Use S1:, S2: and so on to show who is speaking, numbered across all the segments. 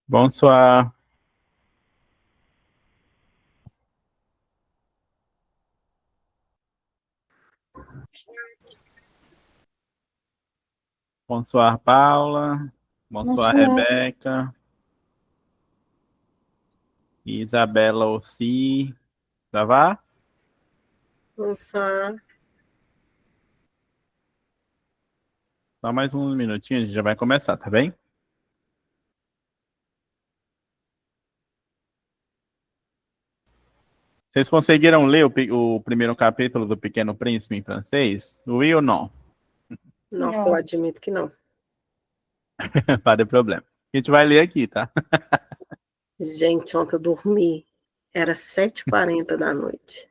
S1: Bonsoir. Bonsoir, Paula. Bonsoir,
S2: Bonsoir.
S1: Rebeca. Isabela aussi. Ça va?
S2: Bonsoir.
S1: Só mais uns minutinhos, a gente já vai começar, tá bem? Vocês conseguiram ler o primeiro capítulo do Pequeno Príncipe em francês? Oui ou não?
S2: Nossa, eu admito que não.
S1: Para de problema. A gente vai ler aqui, tá?
S2: Gente, ontem eu dormi. Era 7h40 da noite.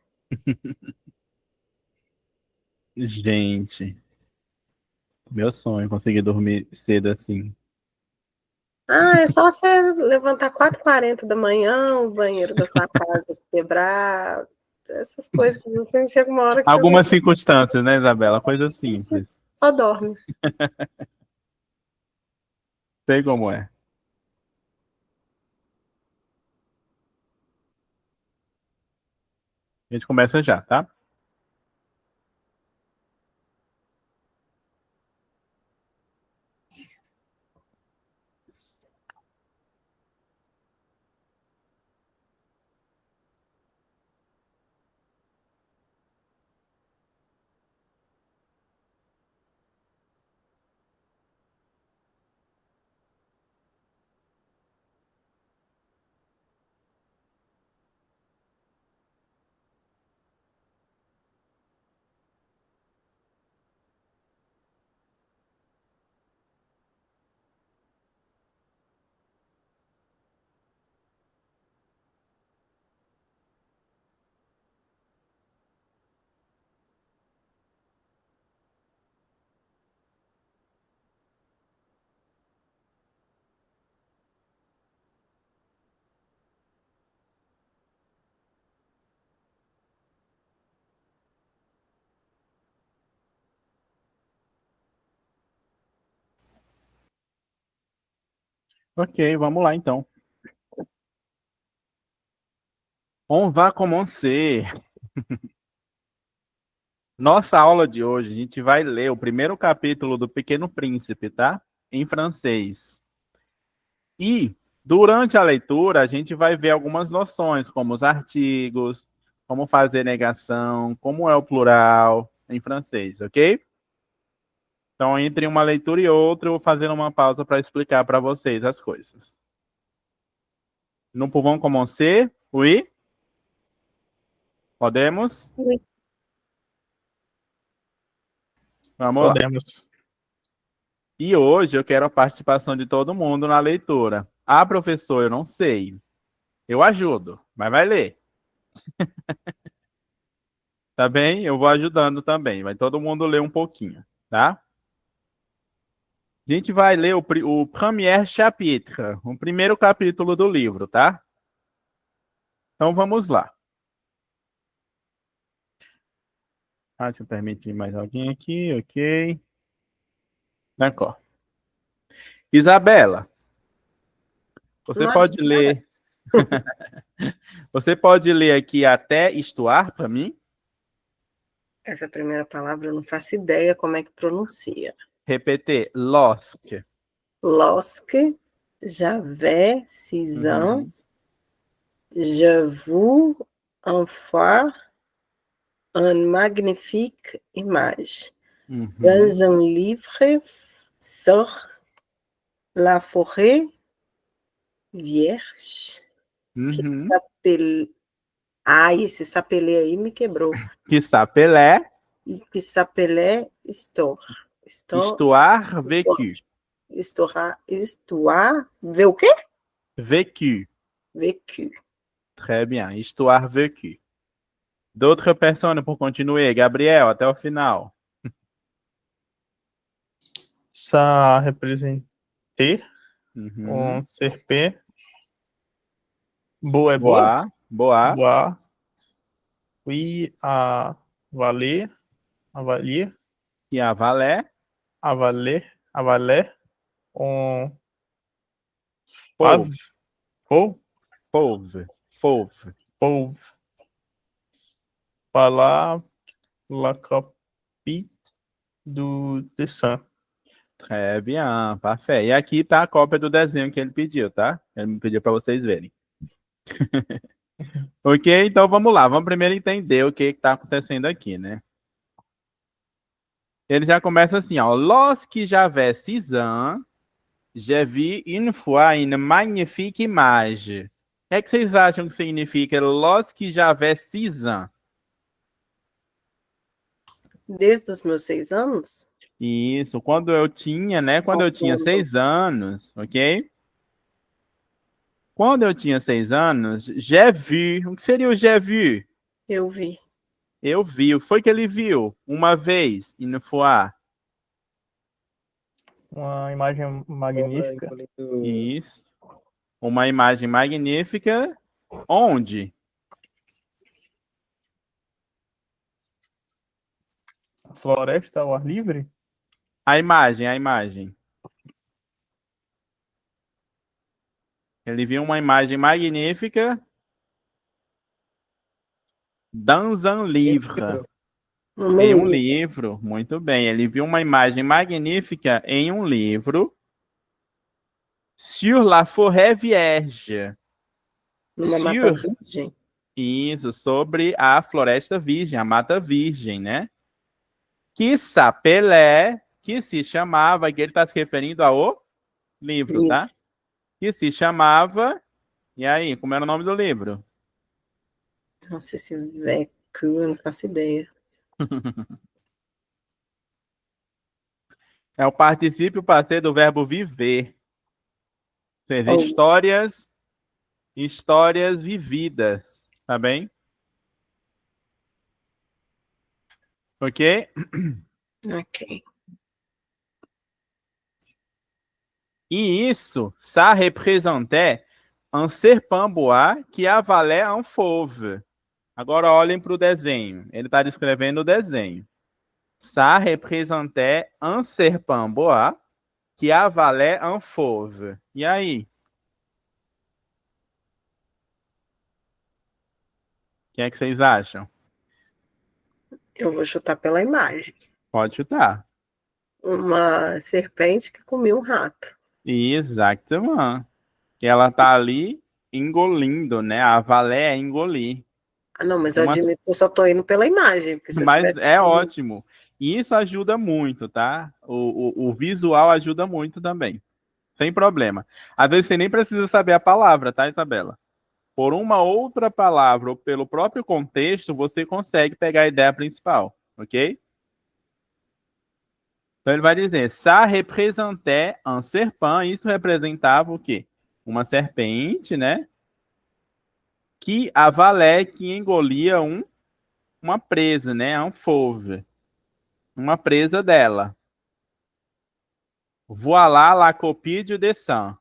S1: Gente, meu sonho é conseguir dormir cedo assim.
S2: Ah, é só você levantar 4h40 da manhã, o banheiro da sua casa quebrar, essas coisas. Assim, chega uma hora que você
S1: Algumas circunstâncias, né, Isabela? Coisa simples.
S2: só dorme.
S1: Sei como é. A gente começa já, tá? Ok, vamos lá então. On va commencer. Nossa aula de hoje, a gente vai ler o primeiro capítulo do Pequeno Príncipe, tá? Em francês. E durante a leitura, a gente vai ver algumas noções, como os artigos, como fazer negação, como é o plural em francês, ok? Então, entre uma leitura e outra, eu vou fazendo uma pausa para explicar para vocês as coisas. Nous pouvons commencer? Oui? Podemos?
S2: Oui.
S1: Vamos lá.
S3: Podemos.
S1: E hoje eu quero a participação de todo mundo na leitura. Ah, professor, eu não sei. Eu ajudo, mas vai ler. Tá bem? Eu vou ajudando também. Vai todo mundo ler um pouquinho, tá? A gente vai ler o premier chapitre, o primeiro capítulo do livro, tá? Então vamos lá. Ah, deixa eu permitir mais alguém aqui, ok. D'accord. Isabela, você
S2: Não
S1: pode
S2: adianta.
S1: ler. Você pode ler aqui até estuar para mim?
S2: Essa primeira palavra eu não faço ideia como é que pronuncia.
S1: Repetir, lorsque.
S2: Lorsque j'avais 6 ans,
S1: Uhum.
S2: je vous envoie une magnifique image. Dans
S1: Uhum.
S2: un livre sur la forêt vierge, que
S1: Uhum.
S2: s'appelle... Ai, esse sapelê aí me quebrou.
S1: Que sapelé,
S2: Que s'appelait Histoire.
S1: histoire vécu.
S2: Histoire, ver o quê?
S1: Vécu.
S2: Vécu.
S1: Très bien, histoire vécu. D'autres personnes pour continuer. Gabriel, até o final.
S3: Ça représenter
S1: Uhum.
S3: um serpent. Boa é boa?
S1: Boa, boa.
S3: Boa. Oui, a valer. Avalier.
S1: E a valé,
S3: Avaler. Avaler. Um
S1: Fauve.
S3: Fauve.
S1: Fauve. Fauve.
S3: Fauve. Falar la copie do dessin.
S1: Très bien, parfait. E aqui tá a cópia do desenho que ele pediu, tá? Ele me pediu para vocês verem. Ok? Então vamos lá. Vamos primeiro entender o que está acontecendo aqui, né? Ele já começa assim, ó. Lorsque j'avais 6 ans, j'ai vu une fois une magnifique image. O que vocês acham que significa lorsque j'avais 6 ans?
S2: Desde os meus 6 anos?
S1: Isso, quando eu tinha, né? Quando eu tinha 6 anos, ok? Quando eu tinha 6 anos, j'ai vu. O que seria o j'ai vu?
S2: Eu vi.
S1: Eu vi. O que foi que ele viu? Uma vez, une fois.
S3: Uma imagem magnífica.
S1: Isso. Uma imagem magnífica. Onde?
S3: Floresta ao ar livre?
S1: A imagem, a imagem. Ele viu uma imagem magnífica dans un livre. Em um livro, muito bem. Ele viu uma imagem magnífica em um livro sur la forêt vierge.
S2: Numa mata virgem?
S1: Isso, sobre a floresta virgem, a mata virgem, né? Que s'appelait, que se chamava, que ele está se referindo ao livro, tá? Que se chamava, e aí, como era o nome do livro?
S2: Nossa, esse velho, eu não faço ideia.
S1: É o particípio passé do verbo viver. Ou seja, histórias vividas, tá bem? Ok?
S2: Ok.
S1: E isso, ça représentait un serpent bois qui avalait un fauve. Agora olhem para o desenho. Ele está descrevendo o desenho. Ça représentait un serpent bois qui avalait un fauve. E aí? O que é que vocês acham?
S2: Eu vou chutar pela imagem.
S1: Pode chutar.
S2: Uma serpente que comia um rato.
S1: Exatamente. Que ela tá ali engolindo, né? A valé é engolir.
S2: Ah, não, mas eu admito que eu só tô indo pela imagem.
S1: Mas é ótimo. E isso ajuda muito, tá? O visual ajuda muito também. Sem problema. Às vezes você nem precisa saber a palavra, tá, Isabela? Por uma outra palavra ou pelo próprio contexto, você consegue pegar a ideia principal, ok? Então ele vai dizer, ça représentait un serpent. Isso representava o quê? Uma serpente, né? Que avalait, que engolia uma presa, né? Um fauve. Uma presa dela. Voilà la copie du dessin.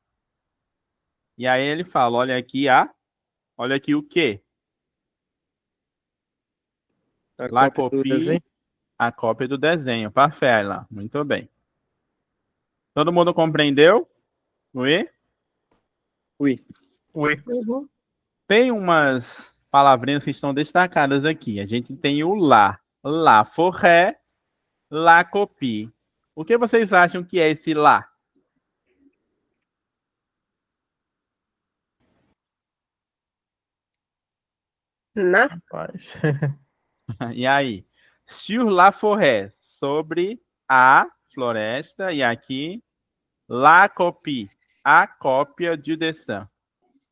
S1: E aí ele fala, olha aqui o quê? La copie, a cópia do desenho. Parfait, lá. Muito bem. Todo mundo compreendeu? Oui?
S3: Oui.
S2: Uhum.
S1: Tem umas palavrinhas que estão destacadas aqui. A gente tem o la. La forêt, la copie. O que vocês acham que é esse la?
S2: Na?
S3: Rapaz.
S1: E aí? Sur la forêt, sobre a floresta. E aqui, la copie, a cópia de dessin.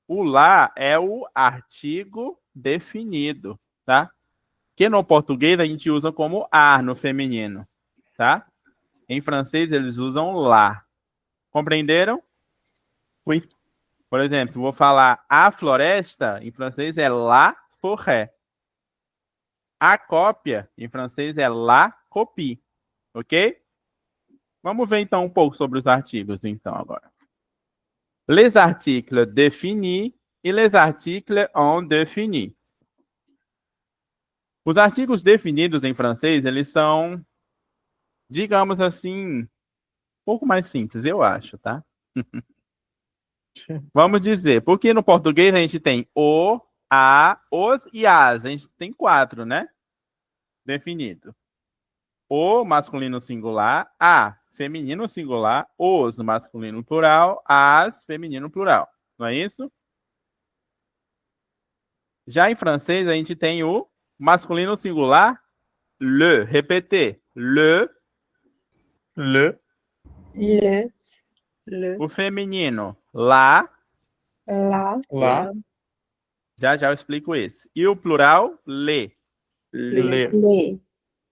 S1: O lá é o artigo definido, tá? Que no português a gente usa como ar no feminino, tá? Em francês eles usam lá. Compreenderam?
S3: Oui.
S1: Por exemplo, se eu vou falar a floresta, em francês é la forêt. A cópia, em francês é la copie, ok? Vamos ver então um pouco sobre os artigos, então, agora. Les articles définis e les articles indéfinis. Os artigos definidos em francês, eles são, digamos assim, um pouco mais simples, eu acho, tá? Vamos dizer, porque no português a gente tem o, a, os e as. A gente tem 4, né? Definido. O masculino singular, a feminino singular, os masculino plural, as feminino plural. Não é isso? Já em francês a gente tem o masculino singular, le. Repetir. Le.
S3: Le.
S2: Le.
S1: O feminino, la.
S4: Lá.
S3: Lá.
S1: Já eu explico esse. E o plural, le.
S3: Le.
S4: Lê.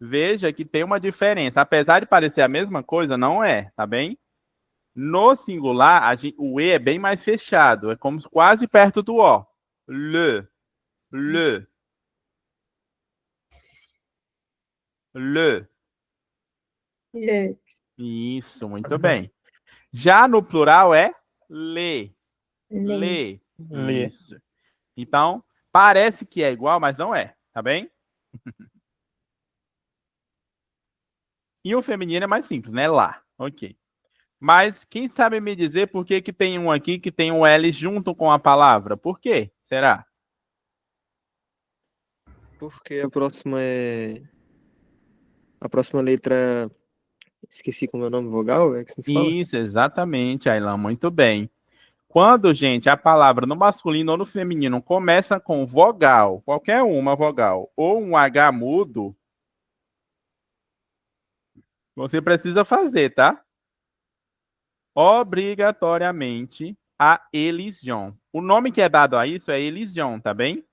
S1: Veja que tem uma diferença. Apesar de parecer a mesma coisa, não é, tá bem? No singular, o E é bem mais fechado. É como quase perto do O. Le. Le. Le.
S4: Le.
S1: Isso, muito bem. Já no plural é le.
S4: Lê.
S1: Le.
S3: Le.
S1: Isso. Então, parece que é igual, mas não é, tá bem? E o feminino é mais simples, né? Lá. Ok. Mas quem sabe me dizer por que que tem um aqui que tem um L junto com a palavra? Por quê? Será?
S5: Porque a próxima é. A próxima letra. Esqueci como é o nome, vogal? É que se fala?
S1: Isso, exatamente, Ailan, muito bem. Quando, gente, a palavra no masculino ou no feminino começa com vogal, qualquer uma vogal, ou um H mudo, você precisa fazer, tá? Obrigatoriamente a elision. O nome que é dado a isso é elision, tá bem?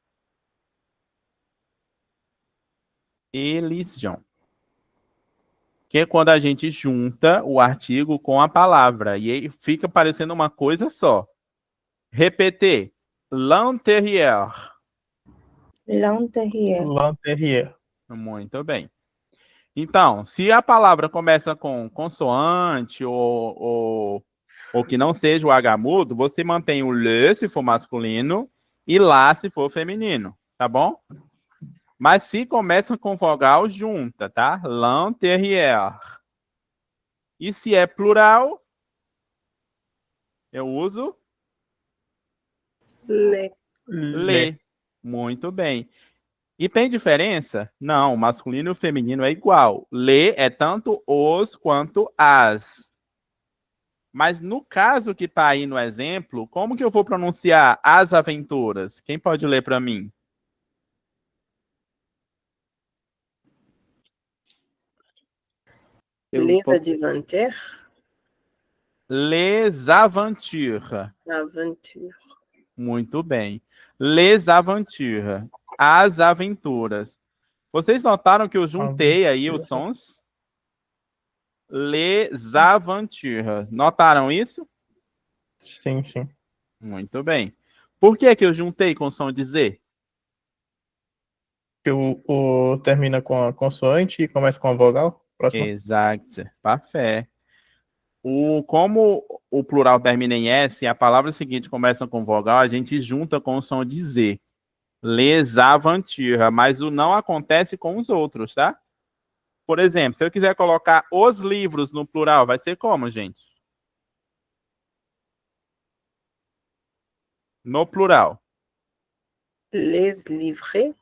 S1: Elision. Que é quando a gente junta o artigo com a palavra. E aí fica parecendo uma coisa só. Repetir. L'intérieur.
S4: L'intérieur.
S3: L'intérieur.
S1: Muito bem. Então, se a palavra começa com consoante ou que não seja o H mudo, você mantém o le se for masculino e lá se for feminino, tá bom? Mas se começa com vogal, junta, tá? L'intérieur. E se é plural, eu uso
S2: Le.
S1: le. Muito bem. E tem diferença? Não, o masculino e o feminino é igual. Le é tanto os quanto as. Mas no caso que está aí no exemplo, como que eu vou pronunciar as aventuras? Quem pode ler para mim?
S5: Eu
S2: Les
S5: posso-
S2: Adventures.
S1: Les aventures.
S2: Aventure.
S1: Muito bem. Les aventures. As aventuras. Vocês notaram que eu juntei aí os sons? Les aventures. Notaram isso?
S3: Sim, sim.
S1: Muito bem. Por que que eu juntei com o som de Z?
S3: Que o termina com a consoante e começa com a vogal. Próximo.
S1: Exato. Parfait. Como o plural termina em S e a palavra seguinte começa com vogal, a gente junta com o som de Z. Les aventures. Mas o não acontece com os outros, tá? Por exemplo, se eu quiser colocar os livros no plural, vai ser como, gente? No plural.
S2: Les livrets.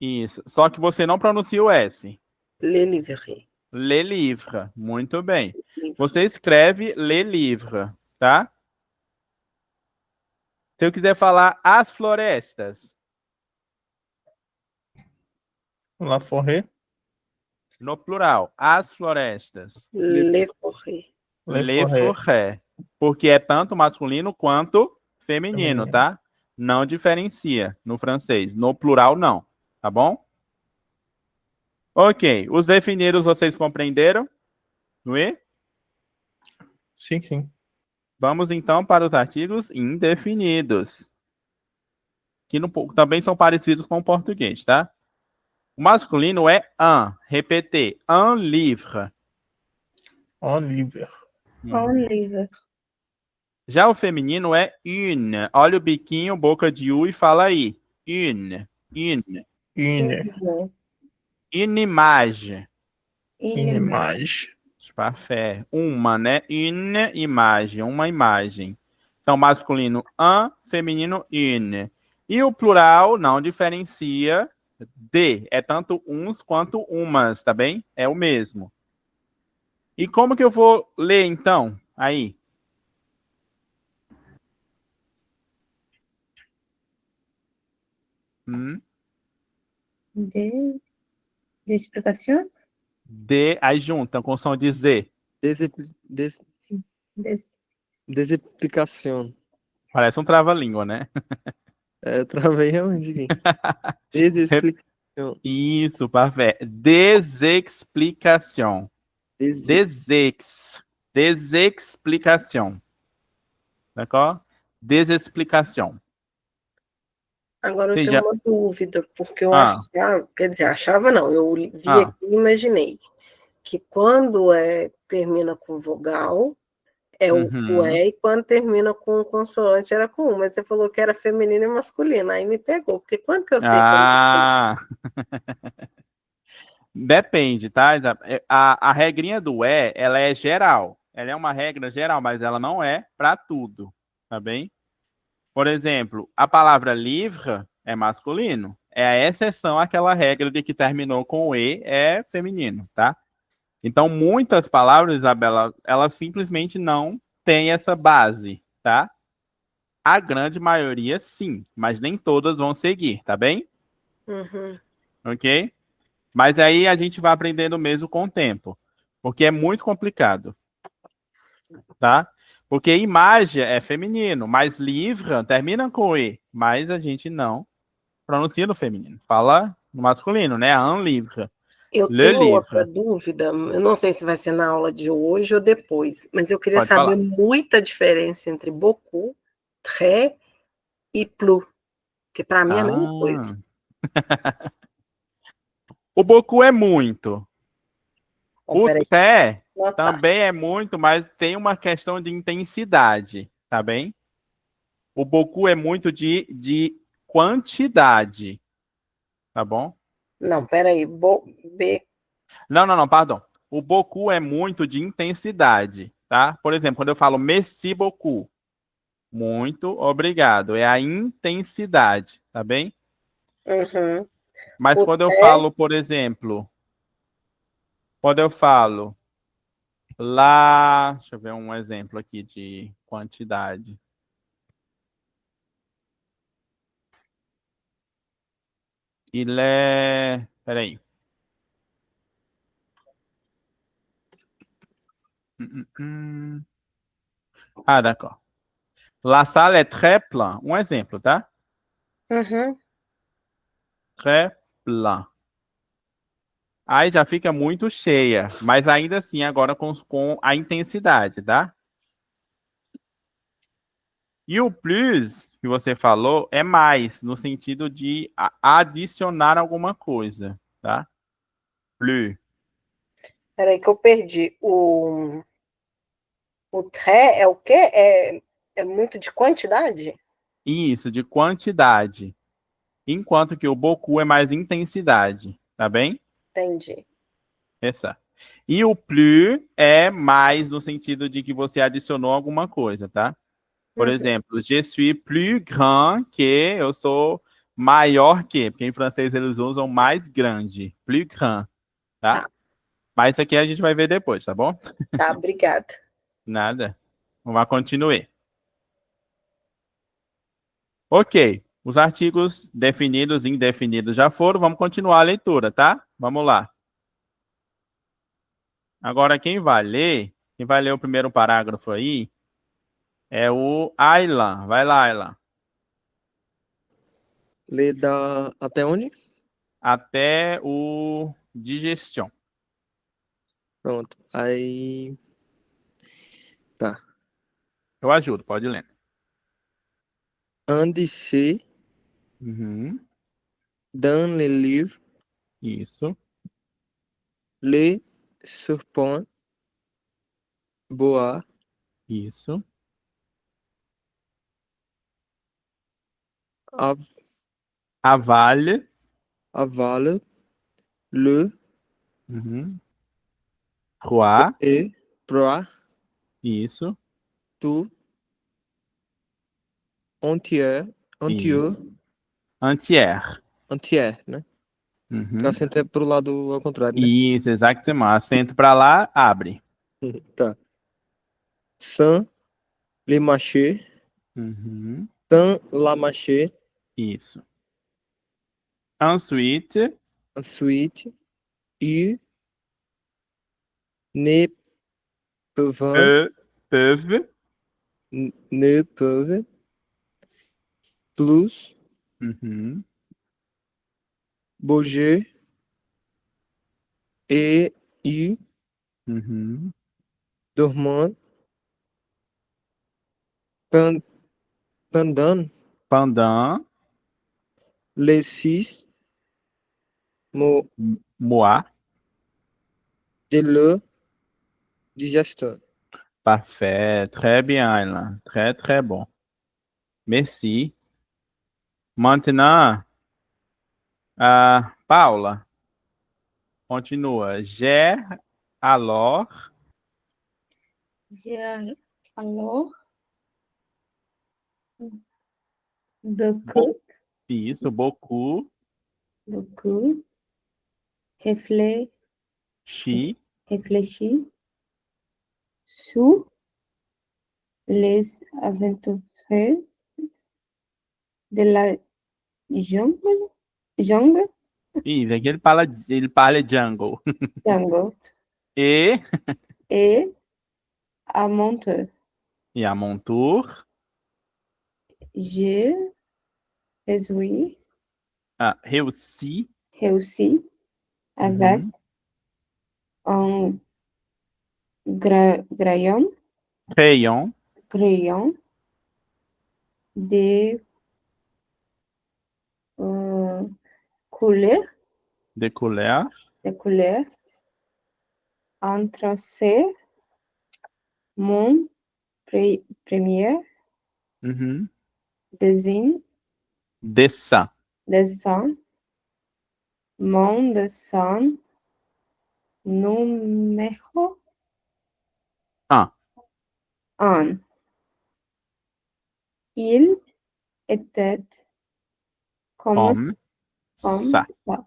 S1: Isso. Só que você não pronuncia o S.
S2: Les livrets.
S1: Les livres. Muito bem. Você escreve les livres, tá? Se eu quiser falar as florestas,
S3: La forêt.
S1: no plural, as florestas.
S2: Les forêts.
S1: Les forêts. Porque é tanto masculino quanto feminino,
S3: Feminino.
S1: tá? Não diferencia no francês. No plural, não. Tá bom? Ok. Os definidos vocês compreenderam? Não é?
S3: Sim, sim.
S1: Vamos então para os artigos indefinidos. Que também são parecidos com o português, tá? O masculino é un. Repetir. Un livre.
S3: Oliver.
S4: Oliver.
S1: Já o feminino é une. Olha o biquinho, boca de U e fala aí. Une. Une.
S3: Une.
S1: Une image.
S3: Image.
S1: Parfait. Uma, né? Une imagem. Uma imagem. Então, masculino un, feminino une. E o plural não diferencia de. É tanto uns quanto umas, tá bem? É o mesmo. E como que eu vou ler, então? Aí.
S4: De, de explicação?
S1: De, aí junta com som de Z.
S4: Des,
S5: Desexplicação.
S1: Parece um trava-língua, né?
S5: É, eu travei realmente aqui. Desexplicação.
S1: Isso, perfeito. Desexplicação. Desexplicação. D'accord? Desexplicação.
S2: Agora eu
S1: Você
S2: tenho
S1: já...
S2: uma dúvida, porque eu
S1: Ah,
S2: achava, quer dizer, achava não, eu vi
S1: ah.
S2: aqui e imaginei que quando termina com vogal, é o
S1: Uhum.
S2: E, e quando termina com consoante era com U, mas você falou que era feminino e masculino, aí me pegou, porque quando que eu sei que é masculino?
S1: Ah, depende, tá? A regrinha do ela é geral. Ela é uma regra geral, mas ela não é para tudo, tá bem? Por exemplo, a palavra livre é masculino. É a exceção àquela regra de que terminou com o E é feminino, tá? Então, muitas palavras, Isabela, elas simplesmente não têm essa base, tá? A grande maioria, sim, mas nem todas vão seguir, tá bem?
S2: Uhum.
S1: Ok? Mas aí a gente vai aprendendo mesmo com o tempo, porque é muito complicado, tá? Porque imagem é feminino, mas livre termina com E, mas a gente não pronuncia no feminino. Fala no masculino, né? Un livre,
S2: Eu
S1: le
S2: tenho outra
S1: livre.
S2: dúvida, eu não sei se vai ser na aula de hoje ou depois, mas eu queria
S1: Pode
S2: saber
S1: falar.
S2: muita diferença entre beaucoup, très e plus, que para mim é a mesma coisa.
S1: Ah, o boku é muito.
S2: Bom,
S1: O
S2: peraí,
S1: té
S2: vou anotar.
S1: também é muito, mas tem uma questão de intensidade, tá bem? O boku é muito de quantidade, tá bom?
S2: Não, peraí,
S1: Não, não, não, perdão. O boku é muito de intensidade, tá? Por exemplo, quando eu falo merci beaucoup, muito obrigado, é a intensidade, tá bem?
S2: uhum.
S1: Mas
S2: O
S1: quando eu
S2: très,
S1: falo, por exemplo, quando eu falo lá, deixa eu ver um exemplo aqui de quantidade. Il est, peraí. Hum. Ah, d'accord. La salle est très pleine. Um exemplo, tá?
S2: uhum.
S1: Très plein. Aí já fica muito cheia, mas ainda assim agora com a intensidade, tá? E o plus que você falou é mais, no sentido de adicionar alguma coisa, tá? Plus.
S2: Peraí que eu perdi. O très é o quê? É muito de quantidade?
S1: Isso, de quantidade. Enquanto que o beaucoup é mais intensidade, tá bem?
S2: Entendi.
S1: Essa. E o plus é mais no sentido de que você adicionou alguma coisa, tá? Por
S2: Uhum.
S1: exemplo, je suis plus grand que, eu sou maior que, porque em francês eles usam mais grande, plus grand, tá?
S2: Tá,
S1: Mas isso aqui a gente vai ver depois, tá bom?
S2: tá, obrigada.
S1: Nada. Vamos continuar. Ok. Os artigos definidos e indefinidos já foram. Vamos continuar a leitura, tá? Vamos lá. Agora, quem vai ler o primeiro parágrafo aí, é o Aylan. Vai lá, Aylan.
S5: Lê até onde?
S1: Até o digestão.
S5: Pronto. Aí. Tá.
S1: Eu ajudo, pode ler.
S5: Un lycée
S1: Uhum.
S5: dans le livre,
S1: Isso,
S5: le serpent boa
S1: isso. Avale.
S5: avale le
S1: Uhum. Roi.
S5: et proie
S1: Isso,
S5: tout entier, entier,
S1: Isso. Entier.
S5: entier, né?
S1: Uhum.
S5: O acento é pro lado ao contrário, né?
S1: Isso, exatamente. Acento para lá, abre.
S5: Tá. Sans le mâcher,
S1: Uhum.
S5: sans la mâcher,
S1: Isso. Ensuite,
S5: ensuite, ils ne peuvent,
S1: peuvent.
S5: ne peuvent plus
S1: Uhum.
S5: bouger et ils
S1: Uhum.
S5: dorment pen- pendant
S1: Pendant,
S5: les 6 mois
S1: moi.
S5: de leur digestion.
S1: Parfait. Très bien, Aylan. Très, très bon. Merci. Maintenant, Paula, continua. J'ai alors
S4: J'ai alors beaucoup,
S1: isso, beaucoup,
S4: beaucoup réfléchi,
S1: chi,
S4: réfléchi sur les aventures de la jungle, jungle,
S1: isso, aqui ele fala jungle.
S4: jungle
S1: E,
S4: et à mon tour.
S1: e a montour,
S4: Je réussi,
S1: réussi,
S4: réussi avec
S1: uhum,
S4: un
S1: crayon,
S4: crayon de euh, couleur,
S1: de couleur,
S4: de couleur entre ces mon premier
S1: uhum,
S4: dessin,
S1: dessin,
S4: dessin, mon dessin numéro
S1: un,
S4: 1. Il était comme,
S1: comme ça.
S4: ça.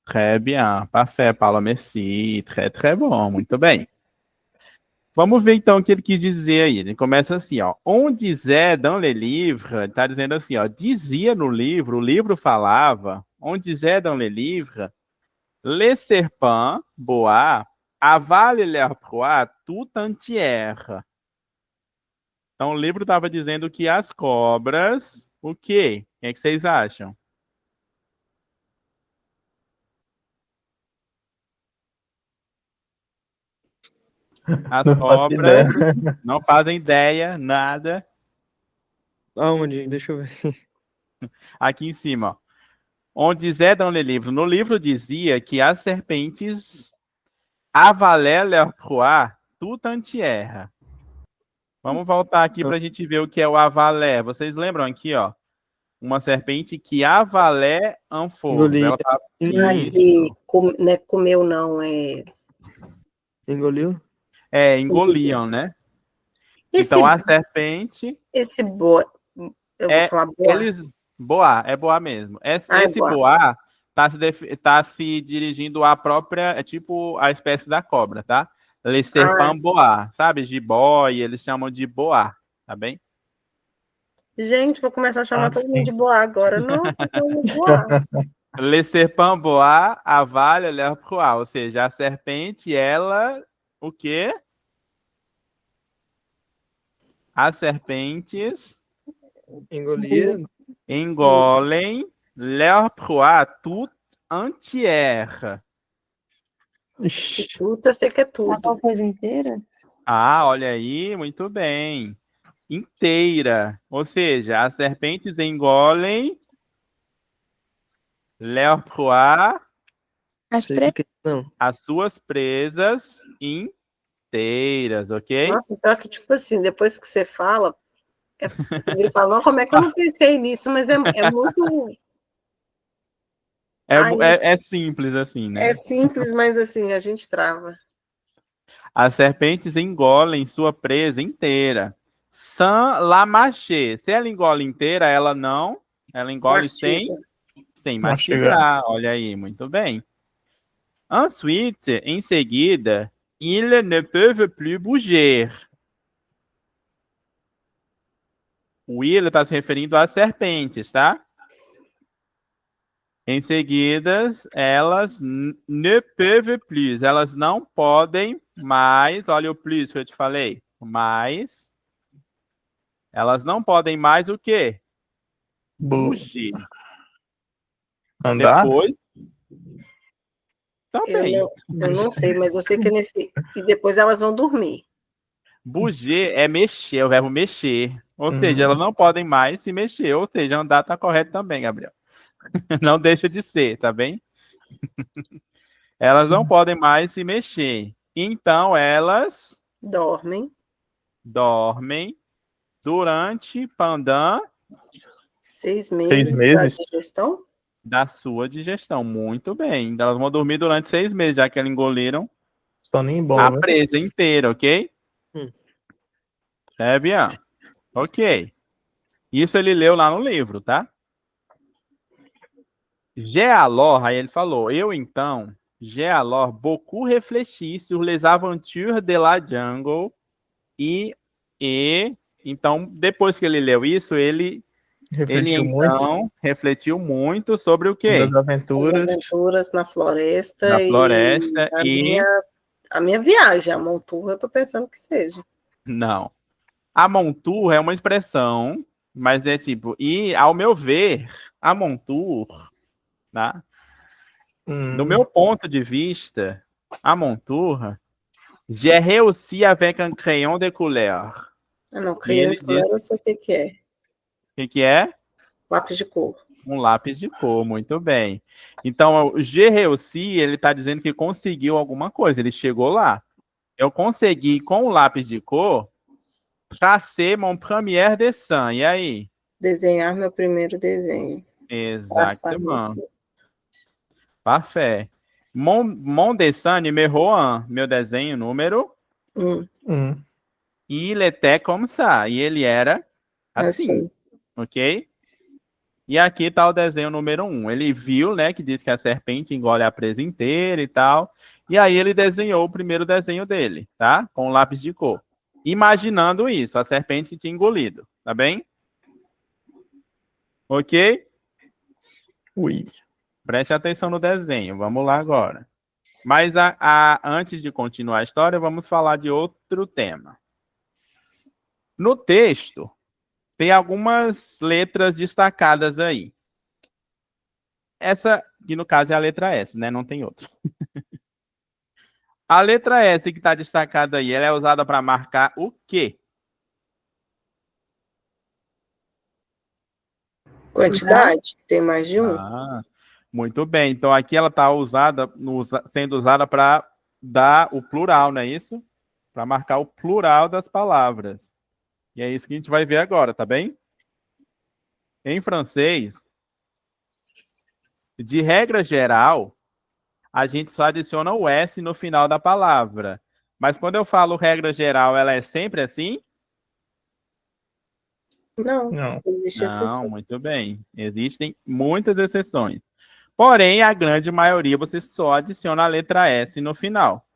S1: Très bien, parfait, Paula, merci. Très, très bom, muito bem. Vamos ver então o que ele quis dizer aí. Ele começa assim, ó. On disait dans le livre, ele tá dizendo assim, ó. Dizia no livro, o livro falava. On disait dans le livre, les serpents, bois, avalent leur proie tout entière. Então o livro estava dizendo que as cobras, o quê? O que é que vocês acham? As
S3: Não faço ideia.
S1: cobras não fazem ideia, nada.
S5: Aonde? Deixa eu ver.
S1: Aqui em cima, ó. On disait dans le livre. No livro dizia que as serpentes avalaient leur proie tout entière. Vamos voltar aqui para a gente ver o que é o avalé. Vocês lembram aqui, ó? Uma serpente que avalé un fauve.
S5: Engoli.
S1: Ela tá...
S2: Não é que não é comeu, não.
S5: Engoliu?
S1: Engoliam, né?
S2: Esse,
S1: Então a serpente
S2: esse boa. Eu vou falar boa.
S1: eles boa, é boa mesmo. Esse
S2: boa.
S1: boa tá se dirigindo à própria, é tipo a espécie da cobra, tá? Les serpents boa, sabe? Jiboia, eles chamam de boa, tá bem?
S2: Gente, vou começar a chamar todo mundo de boa agora. Nossa, sou boa.
S1: Les serpents boa avalent leur proie, ou seja, a serpente, ela, o quê? As serpentes engolem leur proie tout entière.
S2: Tudo, eu sei que é tudo.
S4: Uma coisa inteira?
S1: Olha aí, muito bem. Inteira. Ou seja, as serpentes engolem leur proie, as suas presas inteiras, ok?
S2: Nossa, então que tipo assim, depois que você fala, você vira e fala, não, como é que eu não pensei nisso? Mas é muito...
S1: É simples assim, né?
S2: É simples, mas assim, a gente trava.
S1: As serpentes engolem sua presa inteira. Sans la mâcher. Se ela engole inteira, ela engole
S2: Mastiga.
S1: sem
S3: Mastigar.
S1: mastigar. Olha aí, muito bem. Ensuite, em seguida, ils ne peuvent plus bouger. O il está se referindo às serpentes, tá? Em seguida, elas ne peuvent plus. Elas não podem mais. Olha o plus que eu te falei. Mais. Elas não podem mais o quê? Bugir.
S3: Andar?
S1: Depois. Também.
S2: Eu não sei, mas eu sei que é nesse. E depois elas vão dormir.
S1: Bouger é mexer, é o verbo mexer. Ou seja, elas não podem mais se mexer. Ou seja, andar tá correto também, Gabriel. Não deixa de ser, tá bem? Elas não podem mais se mexer. Então, elas
S2: Dormem.
S1: dormem durante pendant
S2: 6 meses.
S3: 6 meses.
S2: Da digestão.
S1: da sua digestão. Muito bem. Elas vão dormir durante 6 meses, já que elas engoliram
S3: Só nem bom,
S1: a
S3: né?
S1: presa inteira, ok?
S5: Hum.
S1: É, bien. Ok. Isso ele leu lá no livro, tá? J'ai alors, aí ele falou, eu então, j'ai alors beaucoup réfléchi sur les aventures de la jungle e então, depois que ele leu isso, ele
S3: Refletiu muito
S1: então refletiu muito sobre o
S3: sobre
S1: quê?
S3: as
S2: As
S3: aventuras.
S2: aventuras na floresta.
S1: Na
S2: e
S1: floresta
S2: a minha viagem, a monturra, eu tô pensando que seja.
S1: Não. A montura é uma expressão, mas é tipo, e ao meu ver, a montura, tá? Do meu ponto de vista, a montura, j'ai réussi avec un crayon de couleur.
S2: Ah, não,
S1: E
S2: crayon
S1: ele
S2: de color
S1: diz,
S2: eu sei o que é.
S1: o que é?
S2: Lápis de cor.
S1: Um lápis de cor, muito bem. Então, o j'ai réussi, ele está dizendo que conseguiu alguma coisa, ele chegou lá. Eu consegui, com o lápis de cor, tracer mon premier dessin. E aí?
S2: Desenhar meu primeiro desenho.
S1: Exatamente. Parfait. Mon dessin numéro 1, meu desenho número, il était comme ça. E ele era assim, ok? E aqui está o desenho número 1. Ele viu, né, que diz que a serpente engole a presa inteira e tal. E aí ele desenhou o primeiro desenho dele, tá? Com um lápis de cor. Imaginando isso, a serpente que tinha engolido, tá bem? Ok?
S3: Ui.
S1: Preste atenção no desenho. Vamos lá agora. Mas antes de continuar a história, vamos falar de outro tema. No texto, tem algumas letras destacadas aí. Essa, que no caso é a letra S, né? Não tem outra. A letra S que está destacada aí, ela é usada para marcar o quê?
S2: Quantidade? Tem mais de um?
S1: Muito bem. Então aqui ela está sendo usada para dar o plural, não é isso? Para marcar o plural das palavras. E é isso que a gente vai ver agora, tá bem? Em francês, de regra geral, a gente só adiciona o S no final da palavra. Mas quando eu falo regra geral, ela é sempre assim?
S2: Não.
S3: Não.
S2: Existe exceção.
S1: Muito bem. Existem muitas exceções. Porém, a grande maioria você só adiciona a letra S no final.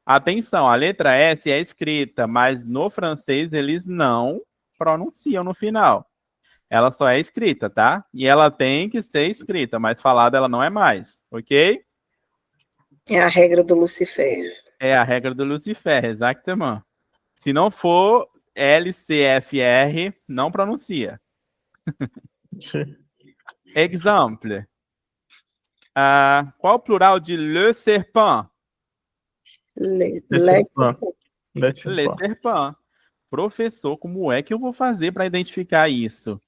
S1: Atenção, a letra S é escrita, mas no francês eles não pronunciam no final. Ela só é escrita, tá? E ela tem que ser escrita, mas falada ela não é mais, ok?
S2: É a regra do Lucifer.
S1: É a regra do Lucifer, exatamente. Se não for LCFR, não pronuncia. Exemple. Qual o plural de le serpent?
S2: Le
S1: serpent. Professor, como é que eu vou fazer para identificar isso?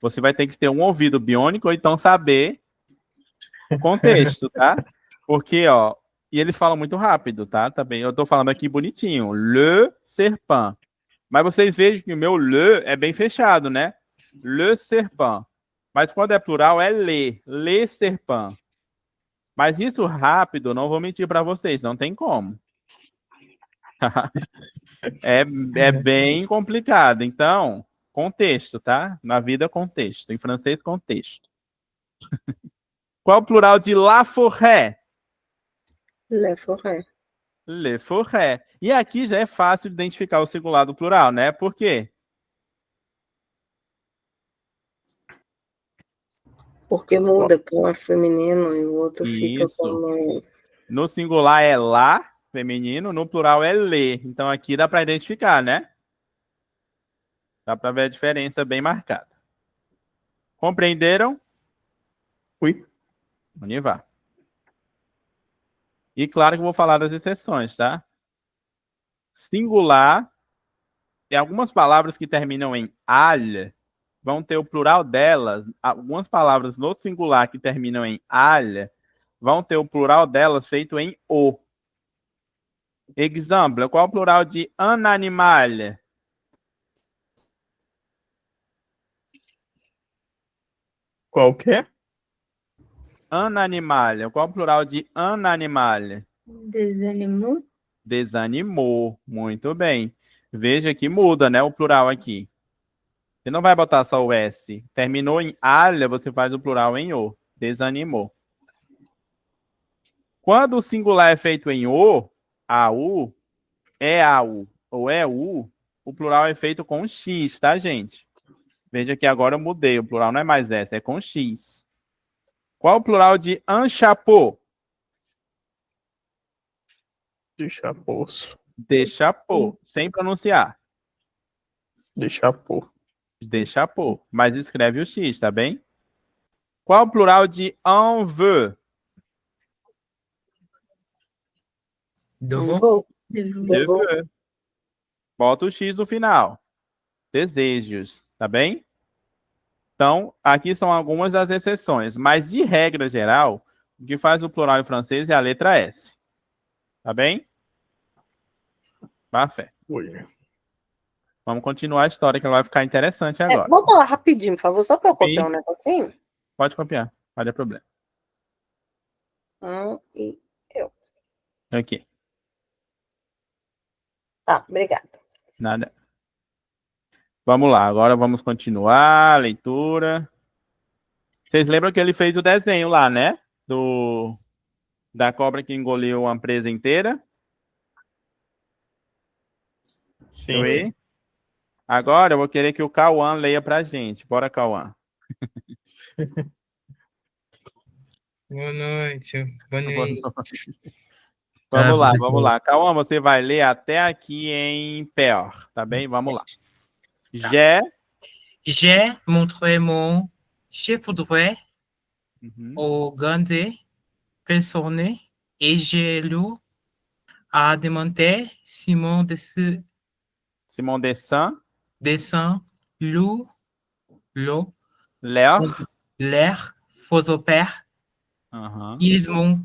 S1: Você vai ter que ter um ouvido biônico ou então saber o contexto, tá? Porque, ó, e eles falam muito rápido, tá? Também eu tô falando aqui bonitinho. Le serpent. Mas vocês vejam que o meu le é bem fechado, né? Le serpent. Mas quando é plural é le serpent. Mas isso rápido, não vou mentir para vocês, não tem como. É bem complicado. Então, contexto, tá? Na vida, contexto. Em francês, contexto. Qual o plural de la forêt?
S2: Le Forêt.
S1: Le forêt. E aqui já é fácil de identificar o singular do plural, né? Por quê?
S2: Porque muda, porque um é feminino e o outro fica
S1: Isso.
S2: como.
S1: No singular é lá, feminino, no plural é lê. Então aqui dá para identificar, né? Dá para ver a diferença bem marcada. Compreenderam?
S3: Ui.
S1: Vamos lá. E claro que eu vou falar das exceções, tá? Singular, tem algumas palavras que terminam em alha, vão ter o plural delas. Algumas palavras no singular que terminam em alha vão ter o plural delas feito em o. Exemplo, qual é o plural de un animal?
S3: Qual que é?
S1: Un animal. Qual é o plural de un animal?
S4: Desanimou.
S1: Desanimou. Muito bem. Veja que muda, né, o plural aqui. Você não vai botar só o S. Terminou em alha, você faz o plural em o. Desanimou. Quando o singular é feito em o, AU, é AU ou é U, o plural é feito com X, tá, gente? Veja que agora eu mudei. O plural não é mais S, é com X. Qual o plural de un chapeau?
S3: De chapoço.
S1: De chapeau, sem pronunciar.
S3: De chapô.
S1: De chapeau, mas escreve o X, tá bem? Qual o plural de un veut?
S2: Um voo.
S1: De veut. Bota o X no final. Desejos, tá bem? Então, aqui são algumas das exceções, mas de regra geral, o que faz o plural em francês é a letra S. Tá bem? Vá fé.
S3: Ui.
S1: Vamos continuar a história que ela vai ficar interessante agora.
S2: Volta lá rapidinho, por favor, só para eu copiar
S1: Sim.
S2: um negocinho.
S1: Pode copiar, não tem problema.
S2: E
S1: Aqui,
S2: tá, obrigada.
S1: nada. Vamos lá, agora vamos continuar a leitura. Vocês lembram que ele fez o desenho lá, né? Da cobra que engoliu uma presa inteira?
S3: Sim,
S1: Oi?
S3: sim.
S1: Agora eu vou querer que o Cauã leia pra gente. Bora, Cauã.
S6: Boa noite. Boa noite.
S1: Vamos lá,
S6: professor.
S1: vamos lá. Cauã, você vai ler até aqui em Peor, tá bem? Vamos lá.
S6: J'ai montré mon chef d'œuvre
S1: Uhum.
S6: au grande personne et j'ai lu à demander Simon
S1: Simon Dessin,
S6: dessin lu l'eau
S1: Léo.
S6: l'air faux père.
S1: Uhum.
S6: Ils m'ont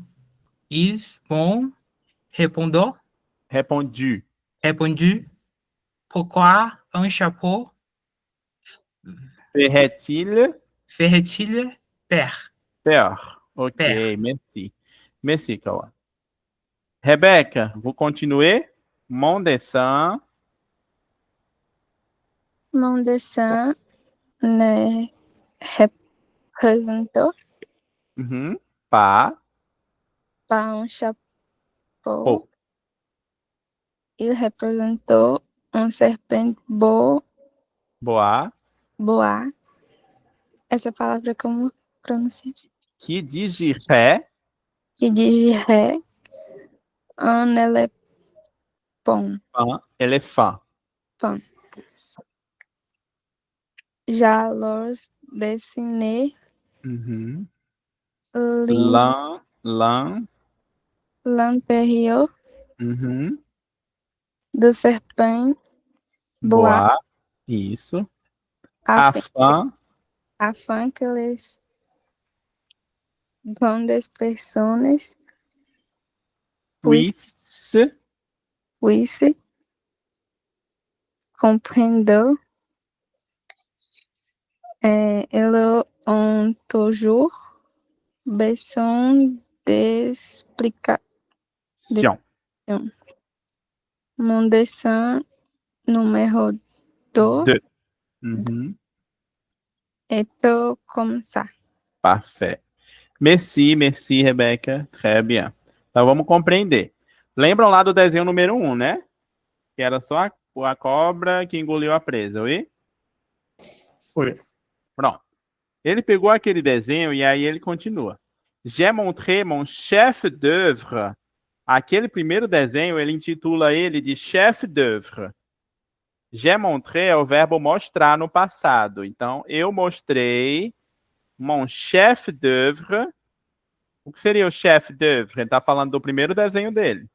S6: répondu pourquoi un chapeau
S1: Ferretil,
S6: ferait-il père?
S1: Peor. Ok,
S6: Père.
S1: merci. Merci, Cauã. Rebeca, vous continuez? Mon dessin.
S7: Mon dessin ne representou
S1: Uhum. Pas.
S7: pas un chapeau,
S1: Oh.
S7: il representou um serpente boa. Essa palavra como pronunciar?
S1: Qui dirait
S7: Que dirait un éléphant.
S1: un éléphant.
S7: J'allais dessiner
S1: Uhum.
S7: l'intérieur
S1: Uhum.
S7: do serpente boa
S1: Isso.
S7: afin que les grandes personas
S1: puisse
S7: compreender elles ont toujours besoin d'explications. Mon dessin numéro 2
S1: Deux. Uhum.
S7: est beau comme ça.
S1: Parfait. Merci, merci, Rebeca. Très bien. Então vamos compreender. Lembram lá do desenho número 1, né? Que era só a cobra que engoliu a presa, oi?
S3: Foi.
S1: Pronto. Ele pegou aquele desenho e aí ele continua. J'ai montré mon chef d'œuvre. Aquele primeiro desenho, ele intitula ele de chef d'œuvre. J'ai montré é o verbo mostrar no passado. Então, eu mostrei mon chef d'œuvre. O que seria o chef d'œuvre? Ele está falando do primeiro desenho dele.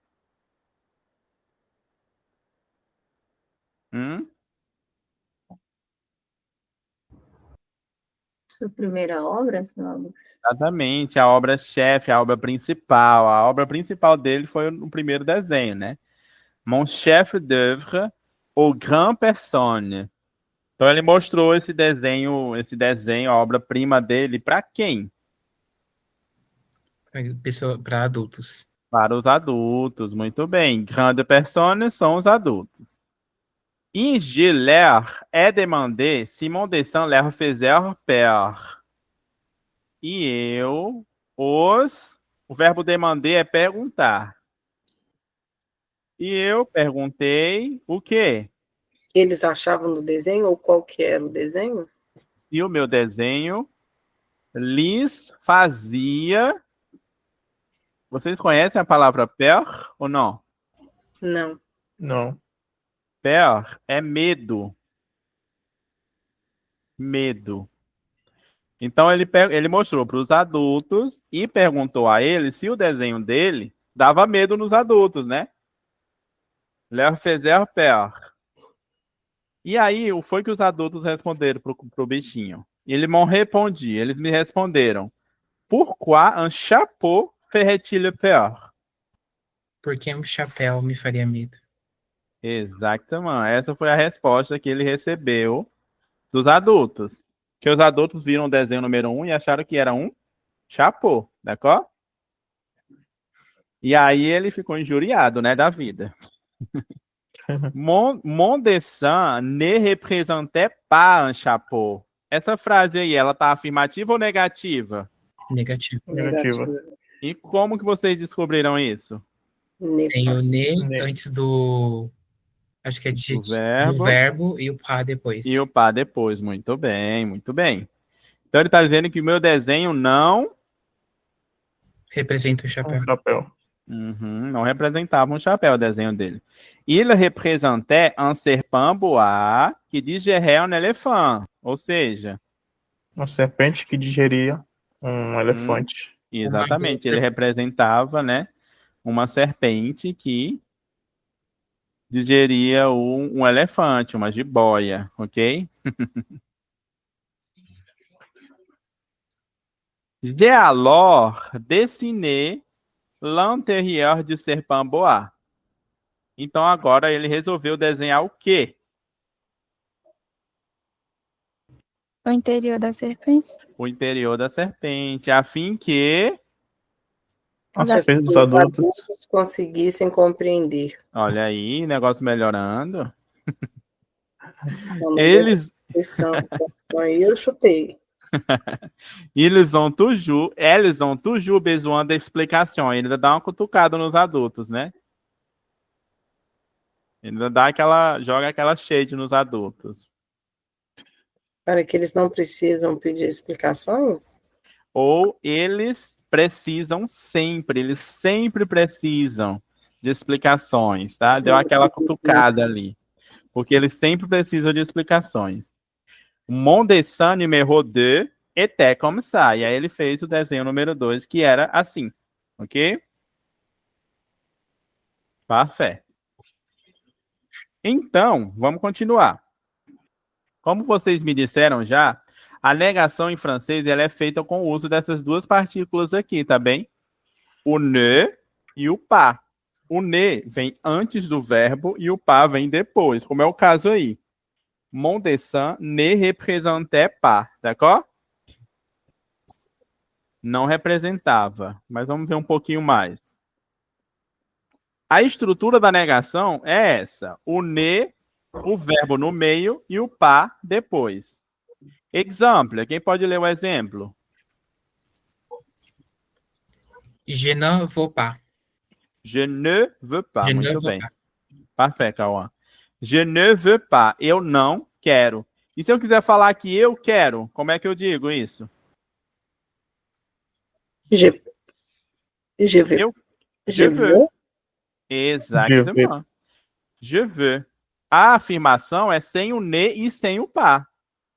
S4: Sua primeira obra, seu Alex?
S1: Exatamente, a obra-chefe, a obra principal. A obra principal dele foi o primeiro desenho, né? Mon chef d'œuvre, au grand personne. Então ele mostrou esse desenho, a obra-prima dele, para quem?
S6: Para adultos.
S1: Para os adultos, muito bem. Grande personne são os adultos. E je leur ai demandé si mon dessin leur faisait peur. E eu, o verbo demander é perguntar. E eu perguntei o quê?
S2: Eles achavam no desenho, ou qual que era o desenho?
S1: Se o meu desenho lhes fazia... Vocês conhecem a palavra peur ou não?
S2: Não.
S3: Não.
S1: Peur é medo. Medo. Então ele mostrou para os adultos e perguntou a ele se o desenho dele dava medo nos adultos, né? Leur faisait peur. E aí, foi que os adultos responderam pro bichinho. Eles me responderam. Pourquoi un chapeau ferait-il peur?
S6: Porque um chapéu me faria medo.
S1: Exatamente. Essa foi a resposta que ele recebeu dos adultos. Que os adultos viram o desenho número 1 e acharam que era um chapeau, d'accord? E aí ele ficou injuriado, né, da vida. Mon dessin ne représentait pas un chapeau. Essa frase aí, ela tá afirmativa ou negativa?
S6: Negativo.
S3: Negativa.
S1: E como que vocês descobriram isso?
S6: Tem o ne
S3: Ne.
S6: antes do... Acho que é
S1: Do
S6: do verbo e o pá depois.
S1: E o pá depois. Muito bem, muito bem. Então ele tá dizendo que o meu desenho não...
S6: Representa o chapéu.
S3: Um chapéu.
S1: Não representava um chapéu o desenho dele. Il représentait un serpent bois qui digérait un éléphant. Ou seja...
S3: Uma serpente que digeria um elefante.
S1: Exatamente, ele representava, né, uma serpente que digeria um elefante, uma jiboia, ok? J'ai alors dessiné l'intérieur du serpent bois. Então agora ele resolveu desenhar o quê?
S7: O interior da serpente.
S1: O interior da serpente, a fim que...
S3: A
S7: Das-
S3: serpente dos
S2: Os
S3: adultos.
S2: conseguissem compreender.
S1: Olha aí, negócio melhorando.
S2: Não,
S1: Eles...
S2: Aí eu chutei.
S1: Eles ont toujours besoin d'explicação. Ele ainda dá uma cutucada nos adultos, né? Ele ainda dá joga aquela shade nos adultos.
S2: Para que eles não precisam pedir explicações?
S1: Ou eles eles sempre precisam de explicações, tá? Deu aquela cutucada ali. Porque eles sempre precisam de explicações. Mon dessin numéro 2 était comme ça. E aí ele fez o desenho número 2, que era assim. Ok? Parfait. Então, vamos continuar. Como vocês me disseram já, a negação em francês ela é feita com o uso dessas duas partículas aqui, tá bem? O ne e o pas. O ne vem antes do verbo e o pas vem depois, como é o caso aí. Mon dessin ne représentait pas, d'accord? Não representava, mas vamos ver um pouquinho mais. A estrutura da negação é essa. O ne, o verbo no meio e o pas depois. Exemplo. Quem pode ler o exemplo?
S6: Je ne veux pas.
S1: Je ne veux pas.
S6: Je ne
S1: Muito
S6: veux
S1: bem.
S6: pas.
S1: Parfait, Cauã. Je ne veux pas. Eu não quero. E se eu quiser falar que eu quero, como é que eu digo isso?
S2: Je, je veux.
S1: Eu-
S2: Je
S1: veux.
S2: veux.
S1: Exatamente. Je veux. A afirmação é sem o ne e sem o pas.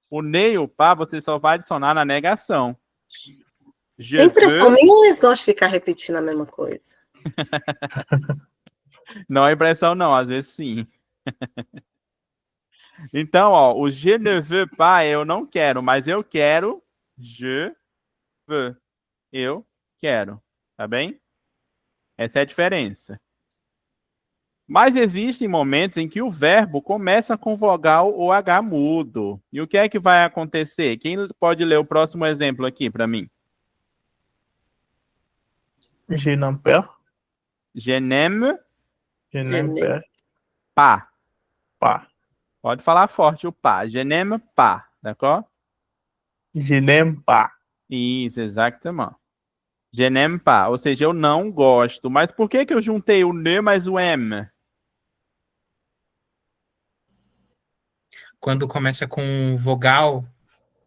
S1: O ne e o pas você só vai adicionar na negação. Je
S2: A impressão
S1: veux.
S2: minha, eles gostam de ficar repetindo a mesma coisa.
S1: Não é impressão, não. Às vezes sim. Então, ó, o je ne veux pas eu não quero, mas eu quero. Je veux. Eu quero. Tá bem? Essa é a diferença. Mas existem momentos em que o verbo começa com vogal ou H mudo. E o que é que vai acontecer? Quem pode ler o próximo exemplo aqui para mim?
S3: Je n'en perds.
S1: Je n'aime
S3: Je n'aime
S1: pas.
S3: pas.
S1: Pode falar forte o pas. Je n'aime pas. D'accord?
S3: Je n'aime pas.
S1: Isso, exatamente. Je n'aime pas. Ou seja, eu não gosto. Mas por que eu juntei o ne mais o aime?
S6: Quando começa com vogal,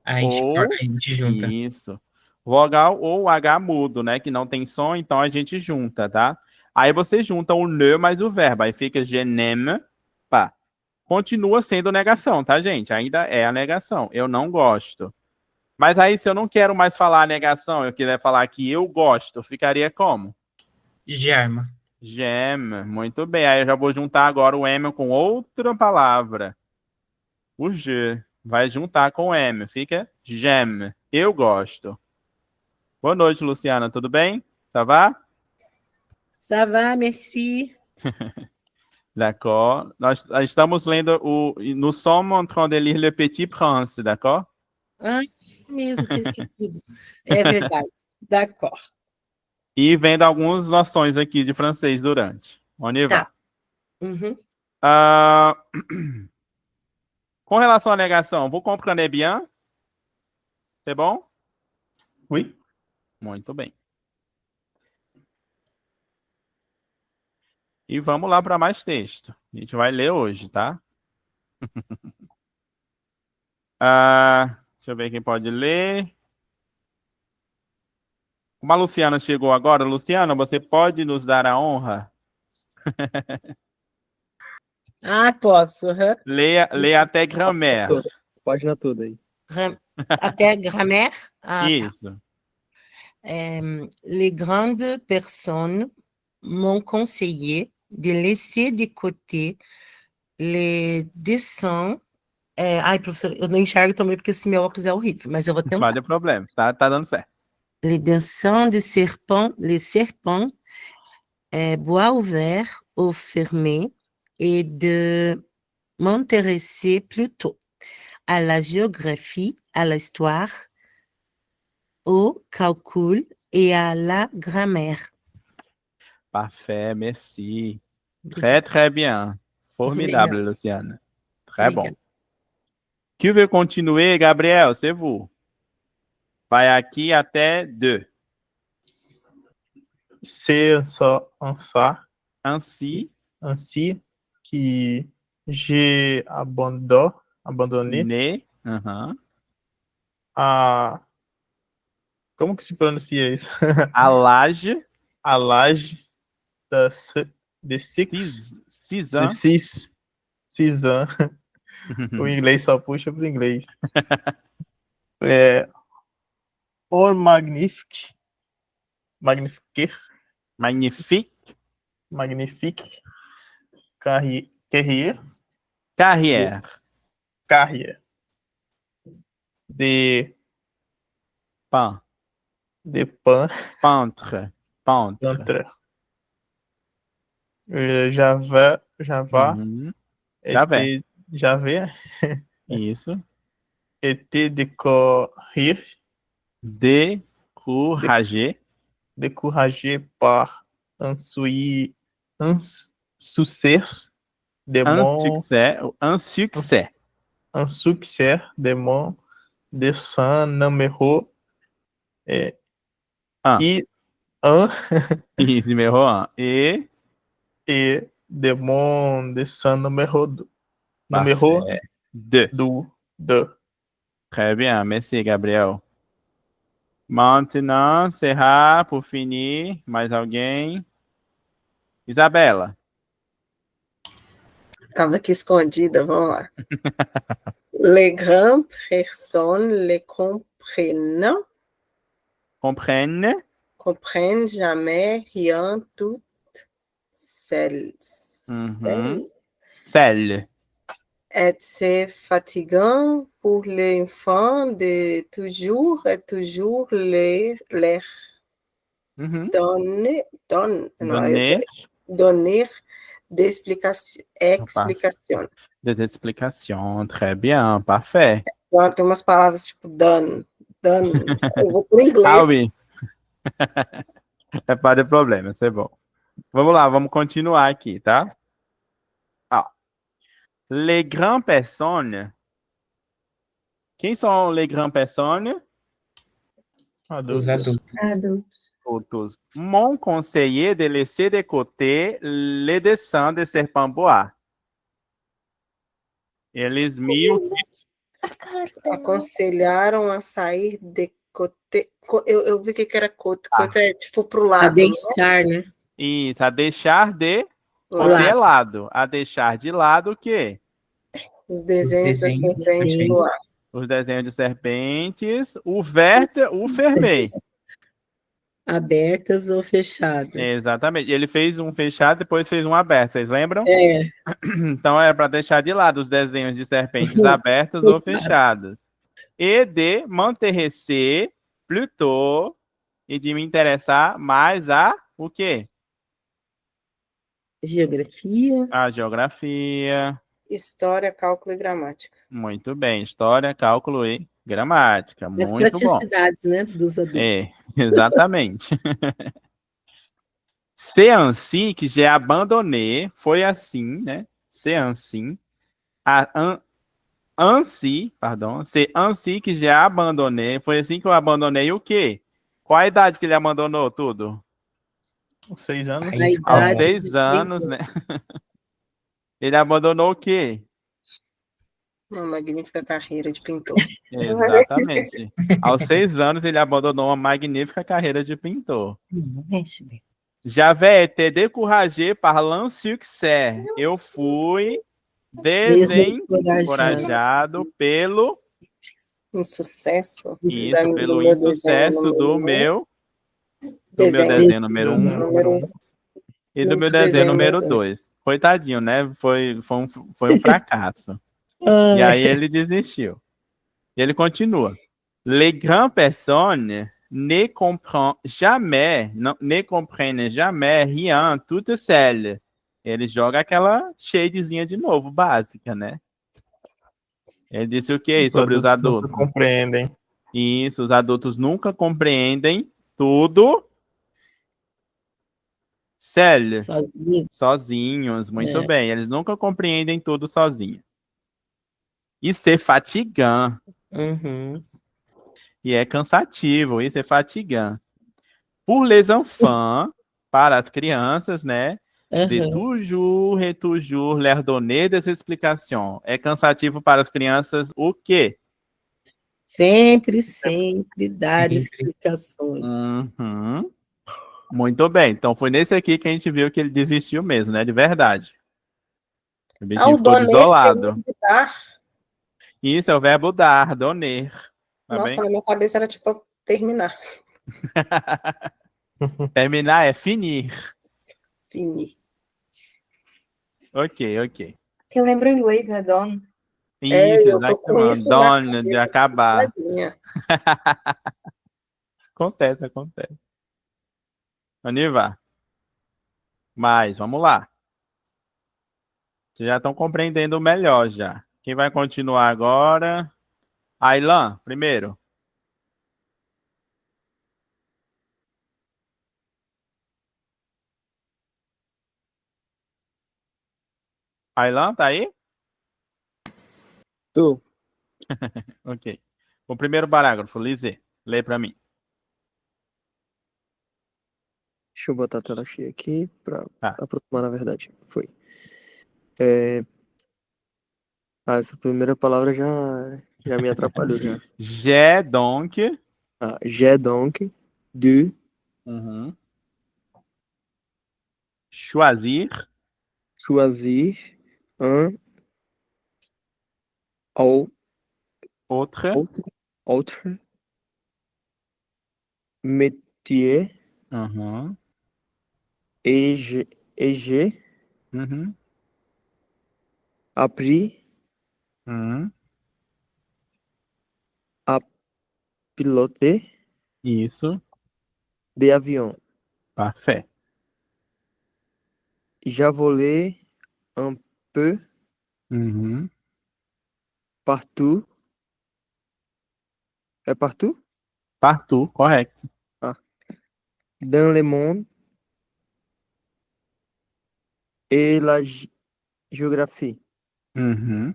S6: a gente junta.
S1: Isso. Vogal ou H mudo, né? Que não tem som, então a gente junta, tá? Aí você junta o ne mais o verbo. Aí fica je n'aime pas. Continua sendo negação, tá, gente? Ainda é a negação. Eu não gosto. Mas aí, se eu não quero mais falar a negação, eu quiser falar que eu gosto, ficaria como?
S6: J'aime.
S1: J'aime. Muito bem. Aí eu já vou juntar agora o M com outra palavra. O G. Vai juntar com o M. Fica j'aime. Eu gosto. Boa noite, Luciana. Tudo bem? Ça va?
S8: Ça va, merci.
S1: D'accord. Nós estamos lendo Nous sommes en train de lire Le Petit Prince, d'accord?
S8: Ah, mesmo, tinha esquecido. É verdade. D'accord.
S1: E vendo algumas noções aqui de francês durante. On y va.
S8: Tá. Uhum.
S1: Com relação à negação, vous comprenez bien? C'est bon?
S3: Oui.
S1: Muito bem. E vamos lá para mais texto. A gente vai ler hoje, tá? Deixa eu ver quem pode ler. Como a Luciana chegou agora, Luciana, você pode nos dar a honra?
S8: Ah, posso. Uhum.
S1: Leia até grammaire.
S5: Página toda aí.
S8: Até grammaire? Ah, tá.
S1: Isso.
S8: Les grandes personnes m'ont conseillé de laisser de côté les dessins. Ai, professor, eu não enxergo também porque esse meu óculos é horrível, mas eu vou tentar.
S1: Não tem problema, tá dando certo.
S8: Les dessins de serpents, les serpents, bois ouverts ou fermés, et de m'intéresser plutôt à la géographie, à l'histoire, au calcul et à la grammaire.
S1: Parfait, merci. Très, très bien. Formidable,
S8: Obrigada.
S1: Luciana. Très bom.
S8: Obrigada.
S1: Qui veut continuer, Gabriel? C'est vous. Vai aqui até 2.
S3: C'est ça,
S1: Ainsi,
S3: que j'ai abandonné
S1: né. Uhum.
S3: Como que se pronuncia isso?
S1: A laje.
S3: A laje de six ans. O inglês só puxa pro inglês. Or magnifique carrière de peintre. Java
S1: Uhum.
S3: Javé
S1: Isso.
S3: était découragé par un souhait succès de
S1: Un
S3: mon
S1: succès. Un succès.
S3: un succès de mon dessin numéro
S1: Un.
S3: e un
S1: Isso, numéro un.
S3: et de mon dessin numéro
S1: Parfait. Deux.
S3: deux.
S1: Très bien. Merci, Gabriel. Maintenant, Serra, por finir. Mais alguém? Isabela.
S2: Tava aqui escondida, vamos lá. Les grandes personnes les comprennent jamais rien tout seules.
S1: Celle.
S2: Et c'est fatigant pour les enfants de toujours et toujours leur donner des explications.
S1: Des explications. Très bien. Parfait.
S2: Tem umas palavras tipo done. Eu vou por inglês.
S1: Ah, oui. É pas de problema, c'est bom. Vamos lá, vamos continuar aqui, tá? Ah. Les grandes personnes. Quem são les grandes personnes?
S6: Os adultos.
S4: Adultos.
S1: Outros. Mon conseiller de laisser de côté les dessins de serpent bois. Eles me
S2: Aconselharam a sair de cote. Eu vi que era cote. Cote é tipo pro lado.
S8: A deixar, né?
S1: Isso, a deixar de lado. A deixar de lado o quê?
S2: Os desenhos da
S6: desenhos
S2: serpente
S6: de
S2: do ar.
S1: Os desenhos de serpentes, o verte, o fermei.
S8: Abertas ou fechadas.
S1: Exatamente. Ele fez um fechado, depois fez um aberto. Vocês lembram?
S8: É.
S1: Então é para deixar de lado os desenhos de serpentes abertas ou fechadas. E de m'intéresser plutôt e de me interessar mais a o quê?
S8: Geografia.
S1: A geografia.
S2: História, cálculo e gramática.
S1: Muito bem. História, cálculo e gramática.
S8: As
S1: Muito bom.
S8: praticidades, né, dos adultos.
S1: É, exatamente. C'est ainsi que j'ai abandonné. Foi assim, né? C'est ainsi. C'est ainsi que j'ai abandonné. Foi assim que eu abandonei o quê? Qual a idade que ele abandonou tudo?
S3: 6 anos.
S8: A idade
S1: Aos
S8: de
S1: 6 anos, né? Ele abandonou o quê?
S2: Uma magnífica carreira de pintor.
S1: Exatamente. Aos 6 anos, ele abandonou uma magnífica carreira de pintor.
S8: Mexe bem.
S1: J'avais été découragé par l'insuccès. Eu fui desencorajado pelo
S2: Insucesso.
S1: isso, pelo insucesso do meu desenho número 1 e do meu desenho número 2. Coitadinho, né? Foi um fracasso. E aí ele desistiu. E ele continua. Les grandes personnes ne comprennent jamais rien toute seule. Ele joga aquela shadezinha de novo, básica, né? Ele disse o quê sobre os adultos?
S3: Não compreendem.
S1: Isso, os adultos nunca compreendem tudo sozinhos. Muito bem, eles nunca compreendem tudo sozinhos. E c'est fatigant. E é cansativo, isso é fatigant. Pour les enfants, para as crianças, né? De toujours et toujours leur donner des explications. É cansativo para as crianças o quê?
S8: Sempre dar explicações.
S1: Muito bem. Então foi nesse aqui que a gente viu que ele desistiu mesmo, né? De verdade. O bichinho ficou desolado. Isso é o verbo dar, donner. Tá
S2: Nossa,
S1: bem?
S2: na minha cabeça era tipo terminar.
S1: Terminar é finir.
S2: Finir.
S1: Ok.
S4: Que lembra o inglês, né, Don?
S1: Isso,
S2: eu tô com
S1: exatamente.
S2: isso na
S1: Done, de acabar. Acontece. Anivar. Mas, vamos lá. Vocês já estão compreendendo melhor já. Quem vai continuar agora? Ailan, primeiro. Aylan, tá aí?
S5: Tô.
S1: Ok. O primeiro parágrafo, Lizzie, lê para mim.
S5: Deixa eu botar a tela cheia aqui pra
S1: Tá.
S5: aproximar, na verdade. Foi. Essa primeira palavra já me atrapalhou já.
S1: J'ai donc.
S5: J'ai donc de
S1: Uhum. Choisir.
S5: choisir un ou
S1: Autre.
S5: autre métier
S1: Uhum.
S5: et j'ai
S1: Uhum.
S5: appris
S1: Uhum.
S5: à piloter
S1: Isso.
S5: des avions.
S1: Parfait.
S5: Já volé un peu
S1: Uhum.
S5: partout. É partout?
S1: Partout, correto.
S5: Dans le monde et la géographie.
S1: Uhum.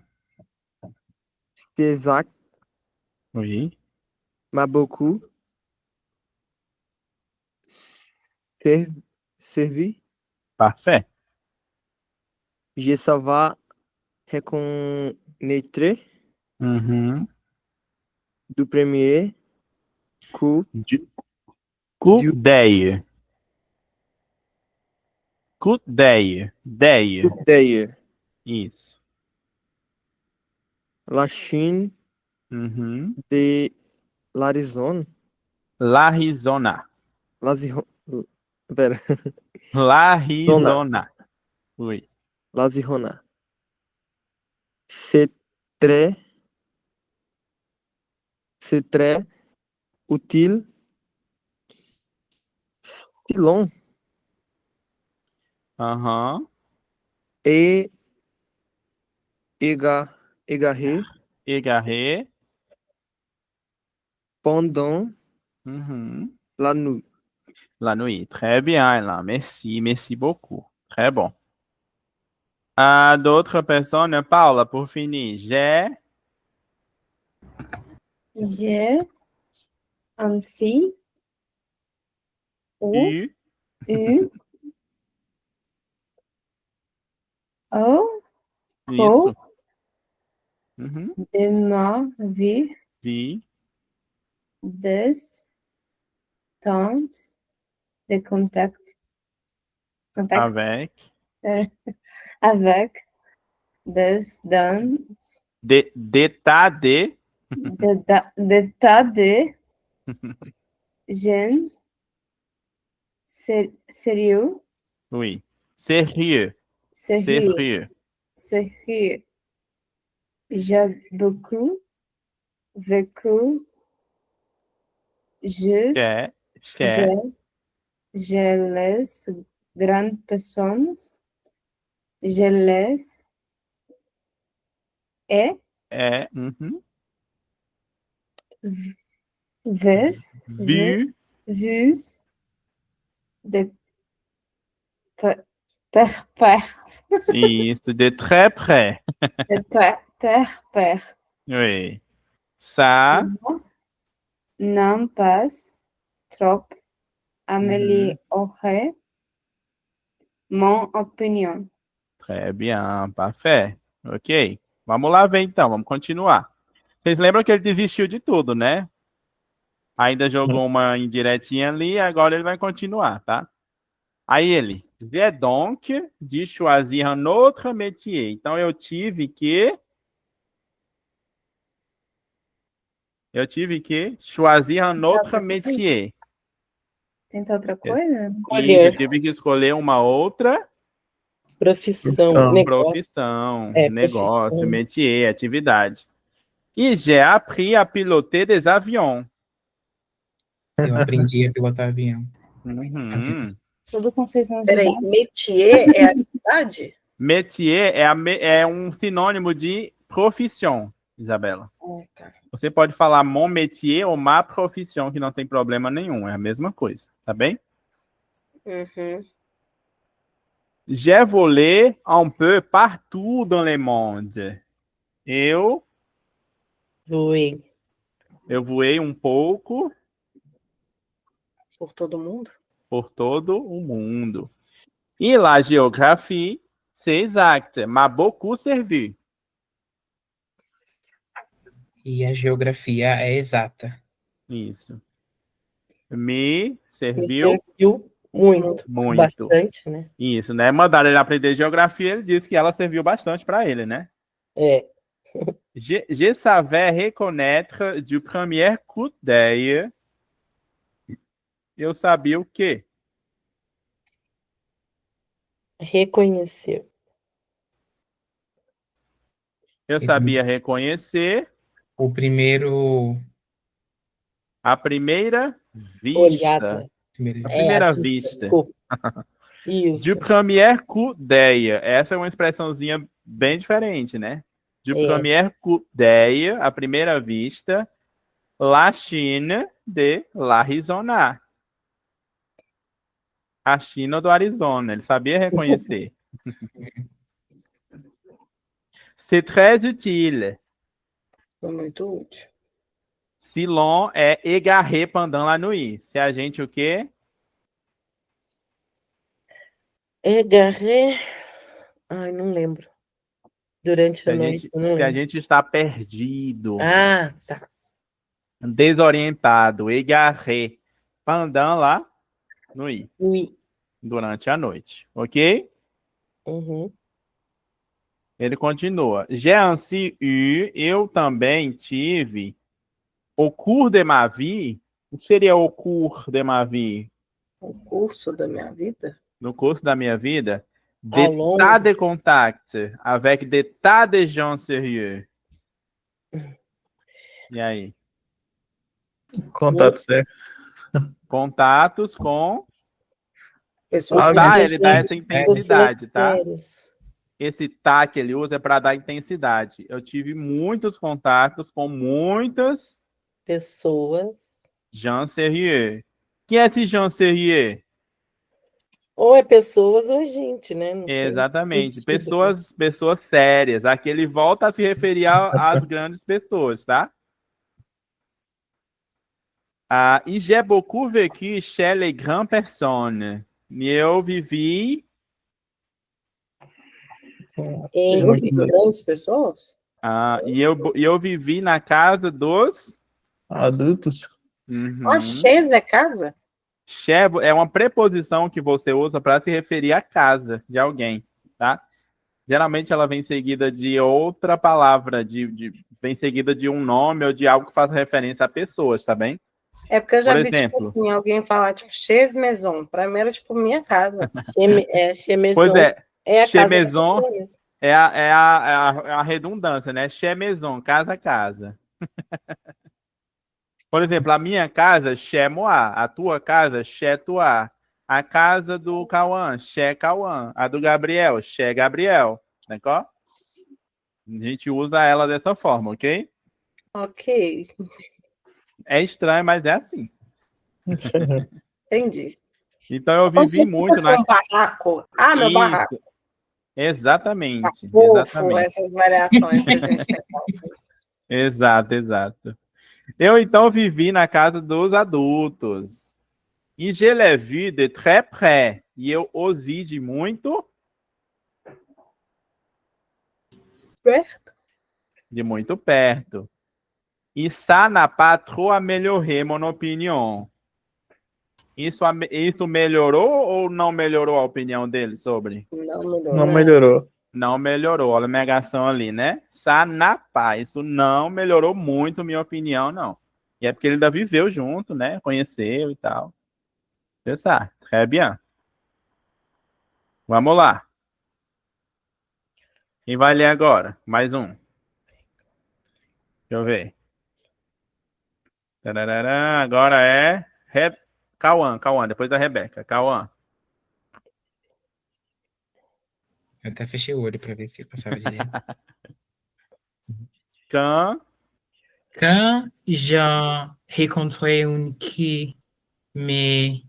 S5: Ces actes
S1: Oui.
S5: m'a beaucoup servi.
S1: Parfait.
S5: Je savais reconnaître
S1: Uhum.
S5: du premier coup
S1: Coup
S5: du
S1: d'œil. Coup d'œil. D'œil.
S5: d'œil.
S1: Isso.
S5: La Chine
S1: Uhum.
S5: de l'Arizona.
S1: L'Arizona.
S5: Lazio... Pera. Zona.
S1: L'Arizona. Oui.
S5: Lazirona. C'est très, c'est très utile. Si long
S1: Aham.
S5: et égaré
S1: Égaré.
S5: pendant
S1: Uhum.
S5: la nuit.
S1: La nuit. Très bien, Elan. Merci. Merci beaucoup. Très bon. D'autres personnes? Paula, pour finir.
S4: J'ai ainsi
S1: Eu.
S4: eu au cours
S1: Isso. Uhum.
S4: de ma vie
S1: Vi.
S4: des temps de contact
S1: Avec.
S4: avec des dons
S1: D'état de.
S4: d'état de jeunes sérieux,
S1: Oui. Sérieux.
S4: sérieux,
S1: Sérieux.
S4: sérieux. J'ai beaucoup vécu, juste,
S1: Ché.
S4: je laisse grandes personnes, je laisse et
S1: Uhum.
S4: ves,
S1: Vu.
S4: vus de ter père,
S1: Isso. De très près.
S4: ter père.
S1: Oui. Ça.
S4: Non pas trop
S1: Uhum.
S4: améliorer mon opinion.
S1: Très bien. Parfait. Ok. Vamos lá ver então. Vamos continuar. Vocês lembram que ele desistiu de tudo, né? Ainda jogou uma indiretinha ali, agora ele vai continuar, tá? Aí ele, j'ai donc de choisir un autre métier. Então eu tive que choisir un autre métier.
S4: Tenta outra coisa?
S1: Isso, eu tive que escolher uma outra
S8: Profissão, negócio.
S1: profissão,
S8: É,
S1: negócio,
S8: profissão.
S1: métier, atividade. E j'ai appris à piloter des avions.
S6: Eu aprendi a pilotar avião.
S1: Uhum.
S4: Tudo com 6 anos de
S2: Peraí,
S4: idade.
S2: métier é atividade?
S1: Métier é um sinônimo de profissão, Isabela.
S2: Tá.
S1: Você pode falar mon métier ou ma profissão, que não tem problema nenhum, é a mesma coisa, tá bem?
S2: Uhum.
S1: J'ai volé un peu partout dans le monde. Eu
S8: Voei.
S1: voei um pouco
S2: Por todo mundo.
S1: por todo o mundo. E la géographie, c'est exact, m'a beaucoup servi.
S6: E a geografia é exata.
S1: Isso. Me
S8: Me
S1: serviu
S8: serviu muito.
S1: muito.
S8: Bastante, né?
S1: Isso, né? Mandaram ele aprender geografia, ele disse que ela serviu bastante para ele, né?
S8: É.
S1: Je savais reconnaître du premier coup d'œil. Eu sabia o quê?
S8: Reconhecer.
S1: Eu sabia reconhecer
S6: O primeiro.
S1: a primeira vista.
S8: Olhada.
S1: A primeira
S8: a
S1: vista.
S8: Desculpa. Isso.
S1: Du premier coup d'œil. Essa é uma expressãozinha bem diferente, né? Du
S8: É.
S1: premier coup d'œil, a primeira vista. La Chine de l'Arizona. A China do Arizona. Ele sabia reconhecer. C'est très utile.
S2: Foi muito útil.
S1: Si l'on é égaré pendant la nuit. Se a gente o quê?
S8: Égaré. Ai, não lembro. Durante
S1: Se
S8: a
S1: a
S8: noite.
S1: gente,
S8: eu não
S1: se a
S8: lembro.
S1: gente está perdido,
S8: Ah, tá.
S1: desorientado, égaré, pendant la nuit,
S8: Oui.
S1: durante a noite, ok?
S8: Uhum.
S1: Ele continua. J'ai ainsi eu, eu também tive, au cours de ma vie. O que seria au cours de ma vie?
S2: O curso da minha vida.
S1: No curso da minha vida,
S8: Ao
S1: des
S8: longo.
S1: tas de contacts avec des tas de gens sérieux. E aí?
S3: Contato certo.
S1: Contatos com...
S2: Pessoas
S3: Ah,
S1: Tá,
S2: sérias.
S1: ele dá essa intensidade, tá?
S8: Sérias.
S1: Esse tá que ele usa é para dar intensidade. Eu tive muitos contatos com muitas
S8: Pessoas.
S1: gens sérieux. Quem é esse Jean Serrier?
S8: Ou é pessoas ou é gente, né? Não sei.
S1: Exatamente.
S8: Sentido.
S1: Pessoas sérias. Aqui ele volta a se referir às grandes pessoas, tá? E j'ai beaucoup vécu chez les grandes personnes. E eu vivi...
S8: Em
S2: Junto de grandes pessoas?
S1: e eu vivi na casa dos...
S3: Adultos.
S1: Uhum.
S2: A chaise é casa?
S1: Chez é uma preposição que você usa para se referir à casa de alguém, tá? Geralmente ela vem seguida de outra palavra, vem seguida de um nome ou de algo que faça referência a pessoas, tá bem?
S2: É porque eu já
S1: Por
S2: vi,
S1: exemplo.
S2: tipo assim, alguém falar, tipo, chaise maison. Pra mim era, tipo, minha casa.
S8: Chez Maison.
S1: Pois é,
S8: É a
S1: chez
S8: casa da
S1: maison
S8: pessoa mesmo.
S1: é a redundância, né? Chez maison, casa. Por exemplo, a minha casa, chez moi. A tua casa, chez toi. A casa do Cauã, chez Cauã. A do Gabriel, chez Gabriel. D'accord? A gente usa ela dessa forma, ok?
S2: Ok,
S1: É estranho, mas é assim.
S2: entendi.
S1: Então eu
S2: Ou
S1: vivi
S2: seja,
S1: muito
S2: tipo, um barraco. Ah, meu barraco.
S1: Isso, exatamente.
S2: Fofo,
S1: Exatamente.
S2: essas variações que a gente tem.
S1: Exato. Eu então vivi na casa dos adultos. E je l'ai vu de très près. E eu os vi de muito
S2: Perto?
S1: de muito perto. E ça n'a pas trop amélioré mon opinion. Isso melhorou ou não melhorou a opinião dele sobre?
S2: Não melhorou.
S3: Não melhorou.
S1: Não melhorou. Olha a negação ali, né? Ça n'a pas. Isso não melhorou muito minha opinião, não. E é porque ele ainda viveu junto, né? Conheceu e tal. C'est ça. Très bien. Vamos lá. Quem vai ler agora? Mais um. Deixa eu ver. Tarará, agora é Cauã, depois a Rebeca. Cauã.
S6: Eu até fechei o olho para ver se eu passava direito.
S1: Quand
S6: Quand j'ai rencontré un qui me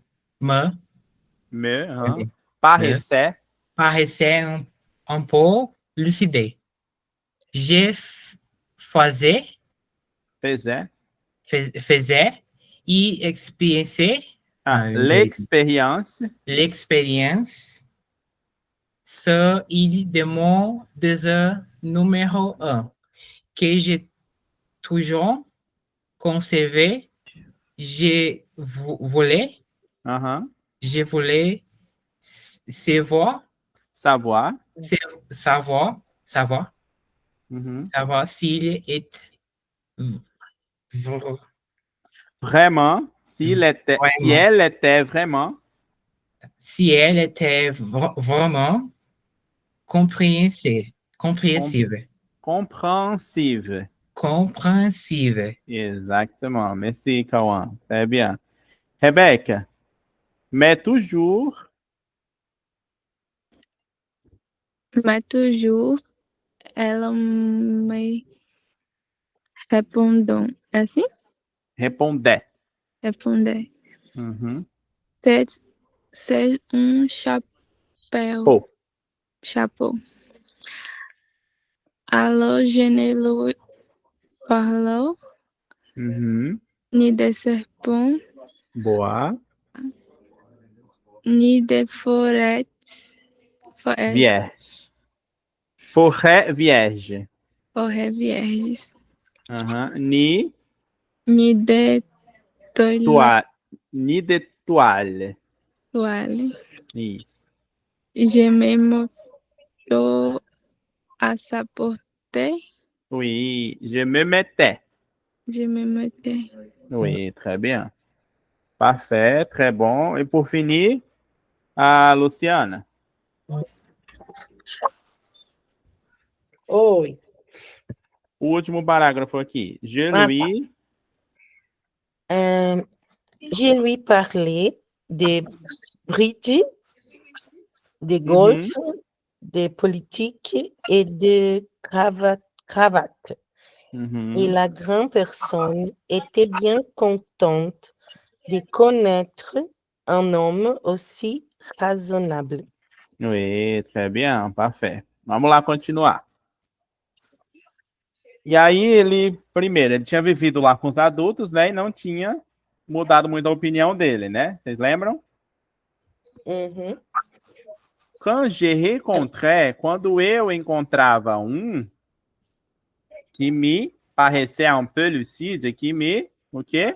S1: me paraissait
S6: paraissait un peu lucide. Je faisais,
S1: Faisait.
S6: faisais et expériençais
S1: L'expérience
S6: l'expérience sur il de mon désir numéro 1, que j'ai toujours conservé. Voulais,
S1: uhum,
S6: je voulais savoir,
S1: savoir.
S6: savoir, savoir,
S1: Uhum.
S6: savoir s'il est
S1: Vraiment, si
S6: vraiment,
S1: elle était vraiment
S6: si elle était vraiment compréhensible,
S1: com-
S6: compréhensible,
S1: compréhensive.
S6: compréhensible.
S1: Exactement. Merci, Kawan. Très bien. Rebecca, mais toujours,
S7: Mas toujours, ela me respondeu. É assim?
S1: répondait.
S7: Responder.
S1: Uhum.
S7: C'est un chapéu.
S1: Pô.
S7: Chapeau. Alors, je ne lui parle
S1: Uhum.
S7: ni de serpent,
S1: Boa.
S7: ni de forêt.
S1: Vierge. Forêt vierge.
S7: Forêt vierges.
S1: Uhum. Ni
S7: Ni de
S1: toile. Ni de toile.
S7: toile.
S1: Isso.
S7: Je me moto à sa portée.
S1: Oui, je me mettais.
S7: Je me mettais.
S1: Oui, très bien. Parfait, très bon. E por finir, a Luciana.
S8: Oi.
S1: O último parágrafo aqui. Je
S8: Ah,
S1: lui.
S8: Je lui parlais de bridge, de
S1: Uhum.
S8: golf, de politique et de cravate.
S1: Uhum.
S8: Et la grande personne était bien contente de connaître un homme aussi raisonnable.
S1: Oui, très bien, parfait. Vamos lá continuar. E aí primeiro, ele tinha vivido lá com os adultos, né? E não tinha mudado muito a opinião dele, né? Vocês lembram?
S8: Uhum.
S1: Quand je rencontrais, quando eu encontrava um que me parecia un peu lucide, o quê?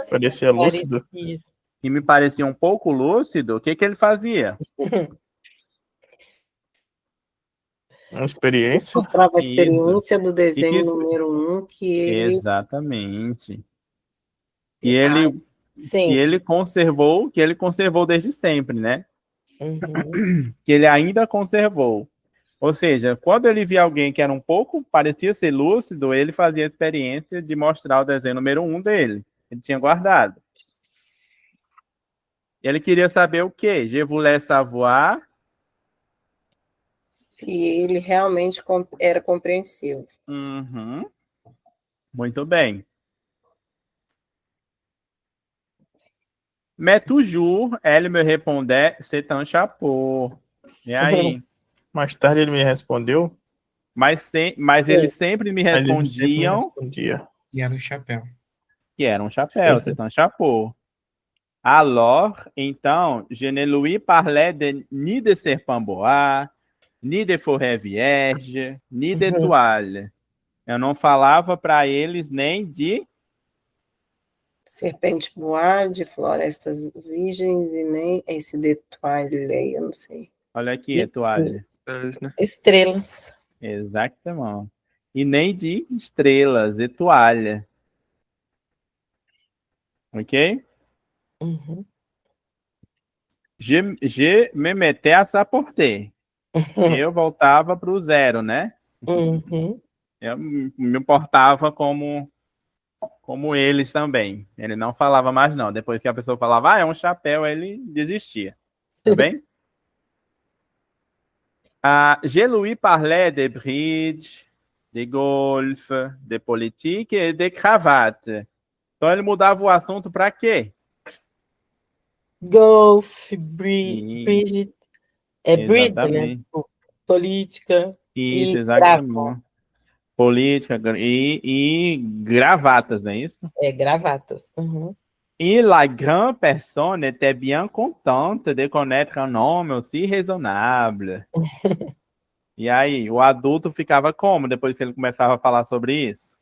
S3: Parecia lúcido.
S8: Parecia.
S1: Que me parecia um pouco lúcido, o que ele fazia?
S3: Uma experiência.
S2: Mostrava a
S1: Isso.
S2: experiência do desenho
S1: que-
S2: número 1 que ele.
S1: Exatamente.
S2: Ai,
S1: E ele conservou, desde sempre, né?
S8: Uhum.
S1: Que ele ainda conservou. Ou seja, quando ele via alguém que era um pouco, parecia ser lúcido, ele fazia a experiência de mostrar o desenho número 1 dele. Ele tinha guardado. Ele queria saber o quê? Je voulais savoir.
S2: que ele realmente era compreensivo.
S1: Uhum. Muito bem. Mais toujours, elle me répondait, c'est un chapeau. E aí?
S3: Mais tarde ele me respondeu.
S1: Mas eles sempre me
S3: Mas ele sempre me
S1: respondiam
S3: respondia.
S6: E era o chapéu.
S1: que era um chapéu, c'est un chapeau. Alors, então, je ne lui parlais ni de serpent bois, ni de forêt vierge, ni de toile. Eu não falava para eles nem de
S2: Serpente boa, de florestas virgens e nem esse de toile, eu não sei.
S1: olha aqui, toile.
S5: Né?
S8: Estrelas.
S1: Exatamente. E nem de estrelas, e toalha. Ok?
S8: Uhum.
S1: Je me mettais à sa portée. Eu voltava para o zero, né?
S8: Uhum.
S1: Eu me portava como eles também. Ele não falava mais, não. Depois que a pessoa falava, é um chapéu, ele desistia. Tá bem? Je lui parlais de bridge, de golf, de politique e de cravate. Então ele mudava o assunto para quê?
S8: Golf,
S1: Sim.
S8: Bridget, É breed, né?
S1: Exatamente.
S8: Tipo, política
S1: Isso,
S8: e
S1: exatamente. Política e gravatas, não é isso?
S8: gravatas. Uhum.
S1: Et la grande personne était bien contente de connaître un homme aussi raisonnable. E aí, o adulto ficava como depois que ele começava a falar sobre isso?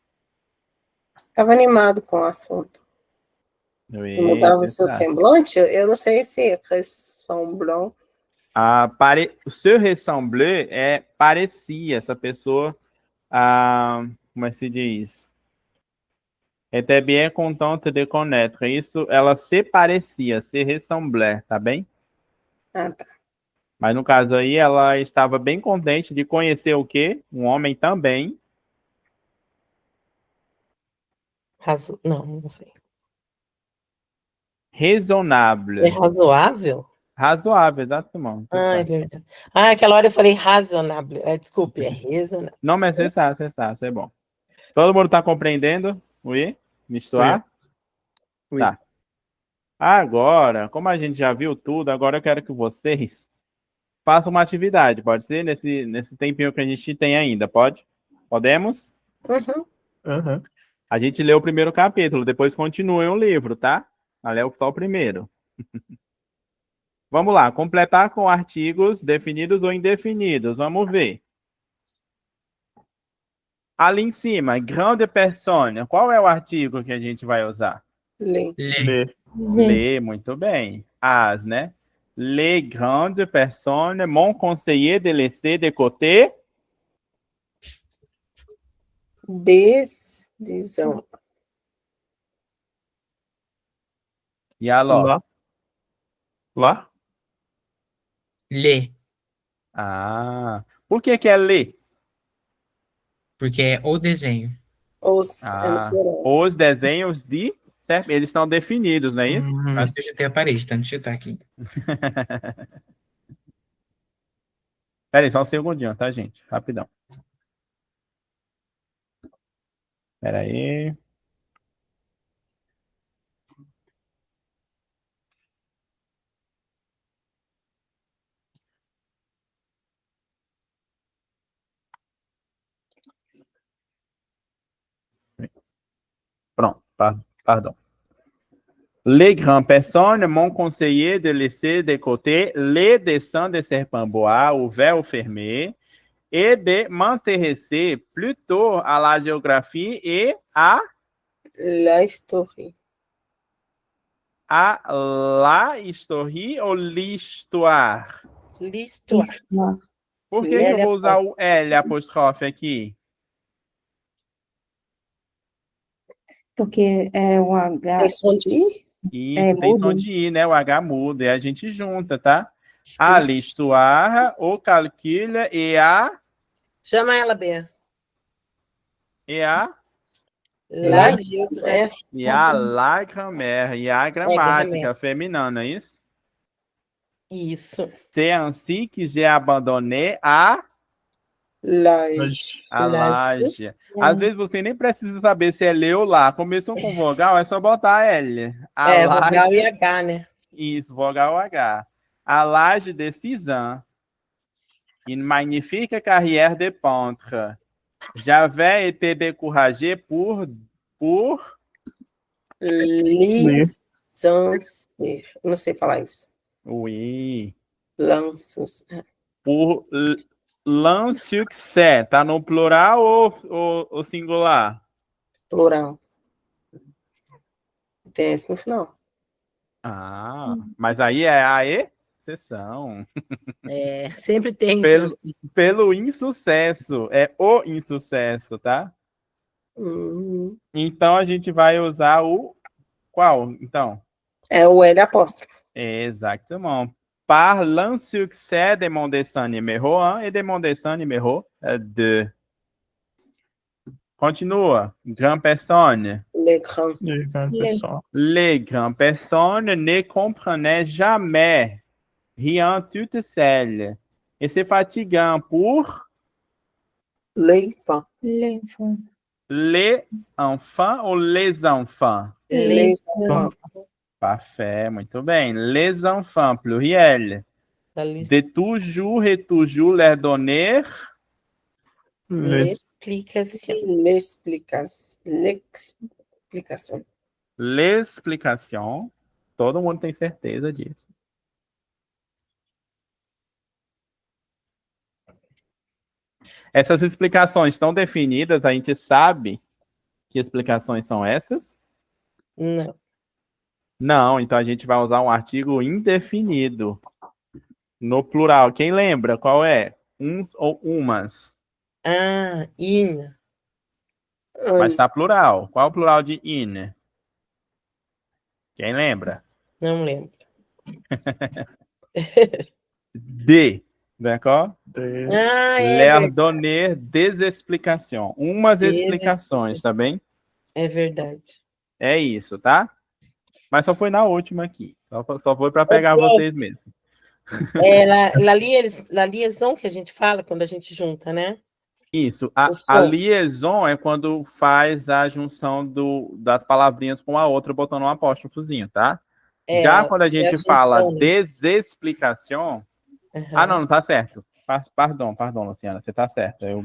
S2: Estava animado com o assunto. Mudava o seu semblante? Eu não sei se ressemblant.
S1: O seu ressembler parecia, essa pessoa, como é que se diz? Était bien contente de connaître. Isso, ela se parecia, se ressemblait, tá bem?
S2: Ah, tá.
S1: Mas no caso aí, ela estava bem contente de conhecer o quê? Um homem também.
S8: Não sei.
S1: Raisonnable.
S8: É razoável?
S1: Razoável, exatamente.
S8: É verdade. Aquela hora eu falei razonável. Desculpe, é razonável.
S1: Não, mas você sabe, é bom. Todo mundo está compreendendo? Oui? Mistuar?
S5: Oui.
S1: Tá. Agora, como a gente já viu tudo, agora eu quero que vocês façam uma atividade, pode ser? Nesse tempinho que a gente tem ainda, pode? Podemos?
S2: Uhum.
S3: Aham.
S1: A gente lê o primeiro capítulo, depois continuem o livro, tá? A ler só o primeiro. Vamos lá, completar com artigos definidos ou indefinidos. Vamos ver. Ali em cima, grande personne. Qual é o artigo que a gente vai usar?
S2: Lê.
S5: Lê.
S1: Lê, muito bem. As, né? Les grandes personnes m'ont conseillé de laisser de côté.
S2: Decisão.
S1: E alors?
S3: Lá. Lá?
S6: Lê,
S1: Por que é ler?
S6: porque é o desenho.
S2: Os, é no plural.
S1: Os desenhos de... Certo? Eles estão definidos, não é isso?
S6: Mas deixa eu ter a parede, tá? Deixa eu estar aqui.
S1: Pera aí, só um segundinho, tá, gente? Rapidão. Pera aí. Pronto, pardon. Les grandes personnes m'ont conseillé de laisser de côté les dessins de Serpent-Bois, o véu fermé, et de m'intéresser plutôt à la géographie et à
S2: La história.
S1: la histoire ou l'histoire?
S8: L'histoire.
S1: Por que eu vou usar o L apóstrofe aqui?
S4: Porque é o H.
S2: Tem som de I?
S1: Isso, tem som
S4: mudo.
S1: de I, né? O H muda, e a gente junta, tá? A l'histoire, o calcule e a...
S8: Chama ela, Bea.
S1: E a...
S2: La grammaire.
S1: E a la grammaire, e a gramática feminina, é isso?
S8: Isso.
S1: C'est ainsi que j'ai abandonné a
S2: Laje.
S1: laje. Às vezes você nem precisa saber se é ler ou lá. Começou com vogal, é só botar L. A
S8: vogal
S1: laje...
S8: e H, né?
S1: Isso, vogal H. A laje de Cizan. Une magnifique carrière de peintre. J'avais été découragé pour
S2: Lisancer. Não sei falar isso.
S1: oui,
S2: Lanços.
S1: pour l'insuccès. Tá no plural ou singular?
S2: Plural. Tem S no final.
S1: Mas aí é a exceção.
S8: Sempre tem.
S1: Pelo insucesso. É o insucesso, tá? Então a gente vai usar o... Qual, então?
S2: É o L apóstrofe.
S1: Exactement. Par l'insuccès de mon dessin numéro 1 et de mon dessin numéro 2. Continua. Grand personne.
S2: Les grands.
S1: Les grandes personnes ne comprenaient jamais rien toute seule. Et c'est fatigant pour
S2: L'enfant.
S1: les enfants ou les enfants?
S2: Les enfants.
S1: Parfait, muito bem. Les enfants, pluriel.
S8: La liste.
S1: De toujours et toujours leur donner
S8: L'explication.
S2: L'explicação.
S1: l'explication. Todo mundo tem certeza disso. Essas explicações estão definidas, a gente sabe que explicações são essas?
S8: Não.
S1: Não, então a gente vai usar um artigo indefinido. No plural, quem lembra qual é? Uns ou umas?
S8: Ah, in.
S1: Mas está plural. Qual é o plural de in? Quem lembra?
S8: Não lembro.
S1: De, d'accord?
S8: Ah, é
S1: Leur
S8: verdade.
S1: donner des explications. Umas
S8: Des
S1: explicações, tá bem?
S8: É verdade.
S1: É isso, tá? Mas só foi na última aqui. Só foi para pegar vocês mesmo.
S8: É la liaison que a gente fala quando a gente junta, né?
S1: Isso.
S8: O
S1: A
S8: som.
S1: liaison é quando faz a junção das palavrinhas com a outra, botando um apóstrofozinho, tá?
S8: É,
S1: Já quando a
S8: é
S1: gente
S8: junção,
S1: fala
S8: né?
S1: desexplicação...
S8: Aham.
S1: Ah, não tá certo. Pardon, Luciana, você tá certa. Eu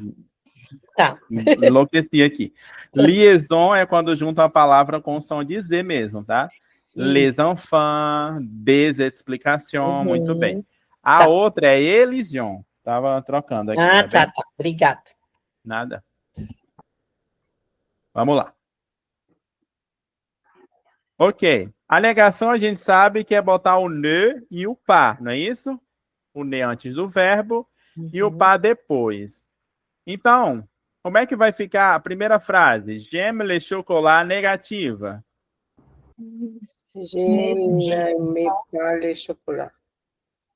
S8: Tá.
S1: enlouqueci aqui. Liaison é quando junta a palavra com o som de Z mesmo, tá? Les
S8: Isso.
S1: enfants, desexplicação,
S8: Uhum.
S1: muito bem. A
S8: Tá.
S1: outra é elision. Tava trocando aqui,
S8: Ah,
S1: tá
S8: tá,
S1: bem?
S8: tá. Obrigada.
S1: Nada. Vamos lá. Ok. A negação a gente sabe que é botar o ne e o pas, não é isso? O ne antes do verbo e o
S8: Uhum.
S1: pas depois. Então, como é que vai ficar a primeira frase? J'aime le chocolat negativa.
S2: Je n'aime pas le chocolat.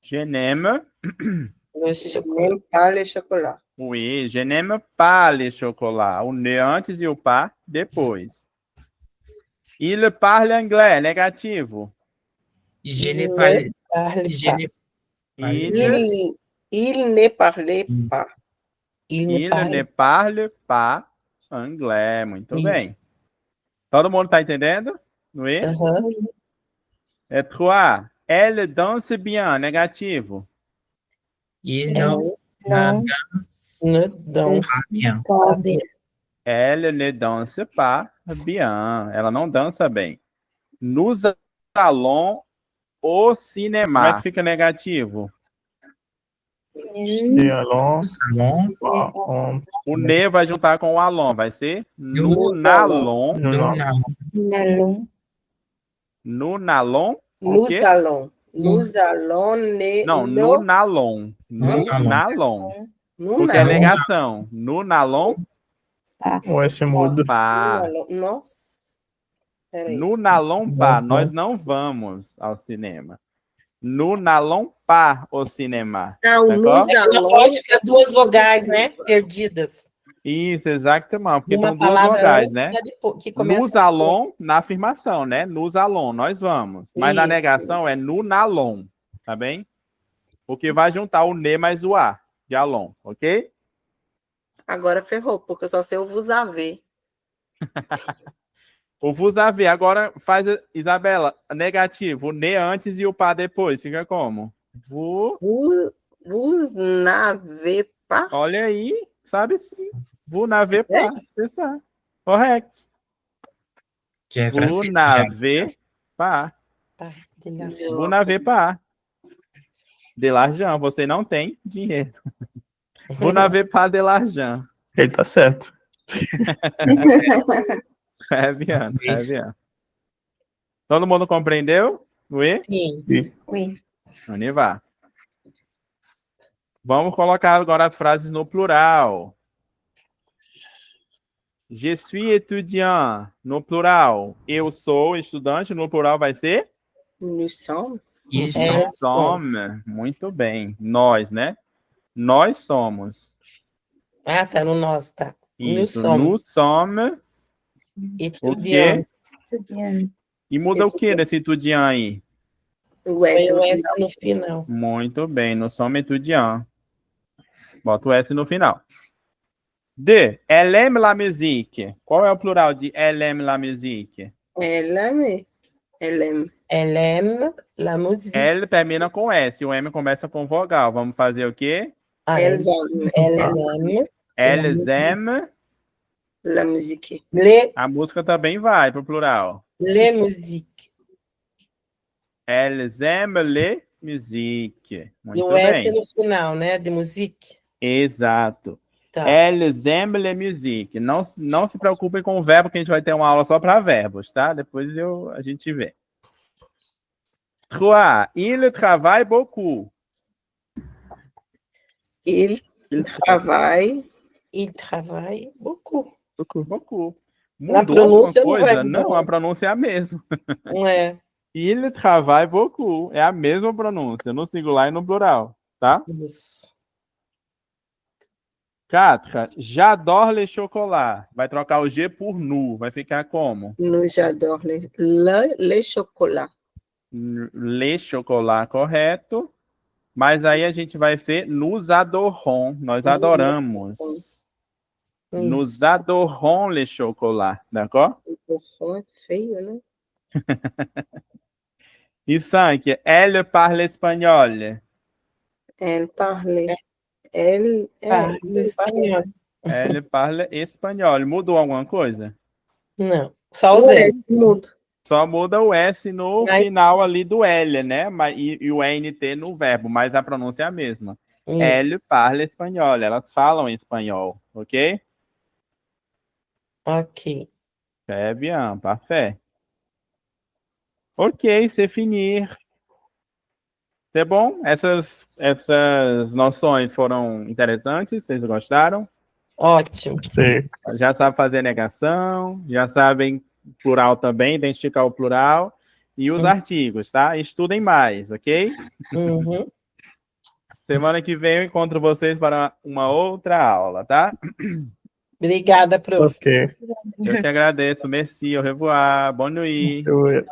S1: Je n'aime,
S8: Le
S2: Je
S8: chocolat.
S2: n'aime pas le chocolat.
S1: oui, je n'aime pas le chocolat. O ne antes e o pas depois. Il parle anglais, negativo.
S6: Je n'ai pas.
S8: Parle
S6: Je
S8: pas.
S6: n'ai
S2: Il ne parlait pas.
S8: Il ne
S1: Il
S8: parle
S1: ne parle pas anglais. Muito bem.
S8: Isso.
S1: Todo mundo tá entendendo? Oui?
S8: Aham.
S1: É 3. Elle danse bien, negativo.
S6: Il
S4: Non,
S6: ne
S8: Ne danse
S6: bien.
S4: pas bien.
S1: Elle ne danse pas bien. Ela não dança bem. Nous allons au cinéma. Como é que fica negativo?
S3: Et alors,
S6: Salon.
S1: O ne vai juntar com o allons. Vai ser nous n'allons.
S3: nous
S4: N'allons.
S1: Nous n'allons. O
S2: Nous
S1: quê?
S2: allons. Nous allons.
S1: Não, nous n'allons. Nous n'allons.
S2: Nous
S1: Porque é
S2: n'allons.
S1: negação. Nous n'allons
S3: o S mudo.
S1: pas.
S2: Nossa. Peraí.
S1: Nous n'allons pas. Nós não vamos ao cinema. Nous n'allons pas au cinéma.
S2: Ah, o
S1: D'accord?
S2: nous
S8: Não
S2: allons.
S8: pode ficar duas vogais, né? Perdidas.
S1: Isso, exatamente. Porque
S8: Uma
S1: são duas
S8: palavra
S1: vogais,
S8: antes
S1: né?
S8: e a depois, que começa
S1: Nous allons na afirmação, né? Nous allons, nós vamos. Mas na
S8: Isso.
S1: negação é nous n'allons, tá bem? Porque vai juntar o ne mais o a de allons, ok?
S2: Agora ferrou, porque eu só sei o vous avez.
S1: O vous avez, agora faz, Isabela, negativo, o ne antes e o pas depois, fica como?
S2: Vous n'avez pas.
S1: Olha aí, sabe sim. Vous n'avez pas, c'est ça. Correto.
S6: Que é
S1: Vous
S6: francês.
S1: n'avez pas.
S8: Tá, melhor.
S1: Vous n'avez pas. De l'argent, você não tem dinheiro. Vous n'avez pas de l'argent.
S3: Ele tá certo.
S1: É bien. Todo mundo compreendeu? Oui?
S8: Sim.
S4: Oui.
S1: On y va. Vamos colocar agora as frases no plural. Je suis étudiant, no plural. Eu sou estudante, no plural vai ser?
S2: Nous sommes.
S6: Ils
S8: É.
S6: sont.
S1: Sommes. Muito bem. Nós, né? Nós somos.
S8: Ah, tá no nós, tá.
S1: Isso.
S8: sommes.
S1: Nous sommes. O quê?
S8: Estudiante.
S4: Estudiante.
S1: E muda o que desse étudiant aí?
S2: O S
S8: Põe o
S2: no
S8: S
S2: final.
S8: no final.
S1: Muito bem. Nous sommes étudiants. Bota o S no final. D. Elle aime la musique. Qual é o plural de elle aime la musique?
S2: Elle aime. Elle aime.
S8: Elle aime la musique.
S1: L termina com S, o M começa com vogal. Vamos fazer o quê?
S8: Ah,
S2: Elles aiment
S8: aime
S1: Elles aiment.
S2: la musique.
S1: A música também vai pro plural.
S8: les musiques.
S1: Elles aiment les musiques. Muito
S8: E o S
S1: bem.
S8: no final, né? De musique.
S1: Exato.
S8: Tá.
S1: Elles aiment les musiques. Não se preocupem com o verbo, que a gente vai ter uma aula só para verbos, tá? Depois a gente vê. 3. Il travaille beaucoup.
S2: Il travaille
S8: Il travaille beaucoup.
S1: Beaucoup.
S8: Na
S1: Mudou
S8: pronúncia
S1: alguma
S8: não vai
S1: coisa?
S8: mudar.
S1: Não, a pronúncia é a mesma.
S8: Não é?
S1: Il travaille beaucoup. É a mesma pronúncia, no singular e no plural, tá?
S8: Isso.
S1: 4. J'adore le chocolat. Vai trocar o G por nu. Vai ficar como?
S2: nous j'adore les chocolats.
S1: Le chocolat, correto. Mas aí a gente vai ser nous adorons. Nós adoramos. Nous adorons le chocolat. D'accord?
S2: O som é feio, né?
S1: E 5. Elle parle espagnol.
S2: Elle parle. Elle
S8: Parle espanhol.
S1: Elle parle espagnol. Mudou alguma coisa?
S8: Não. Só o
S2: o
S8: Z.
S2: S mudo.
S1: Só muda o S no
S8: Mas-
S1: final ali do L, né? E o NT no verbo, mas a pronúncia é a mesma.
S8: Isso.
S1: Elle parle espanhol. Elas falam espanhol, ok?
S8: Ok.
S1: Très bien, parfait. Ok, c'est finir. Tá bom? Essas noções foram interessantes? Vocês gostaram?
S8: Ótimo.
S3: Sim.
S1: Já sabe fazer negação, já sabem plural também, identificar o plural e os artigos, tá? Estudem mais, ok?
S8: Uhum.
S1: Semana que vem eu encontro vocês para uma outra aula, tá?
S8: Obrigada, prof.
S3: Ok.
S1: Eu que agradeço. Merci, au revoir, bonne nuit.
S3: Eu-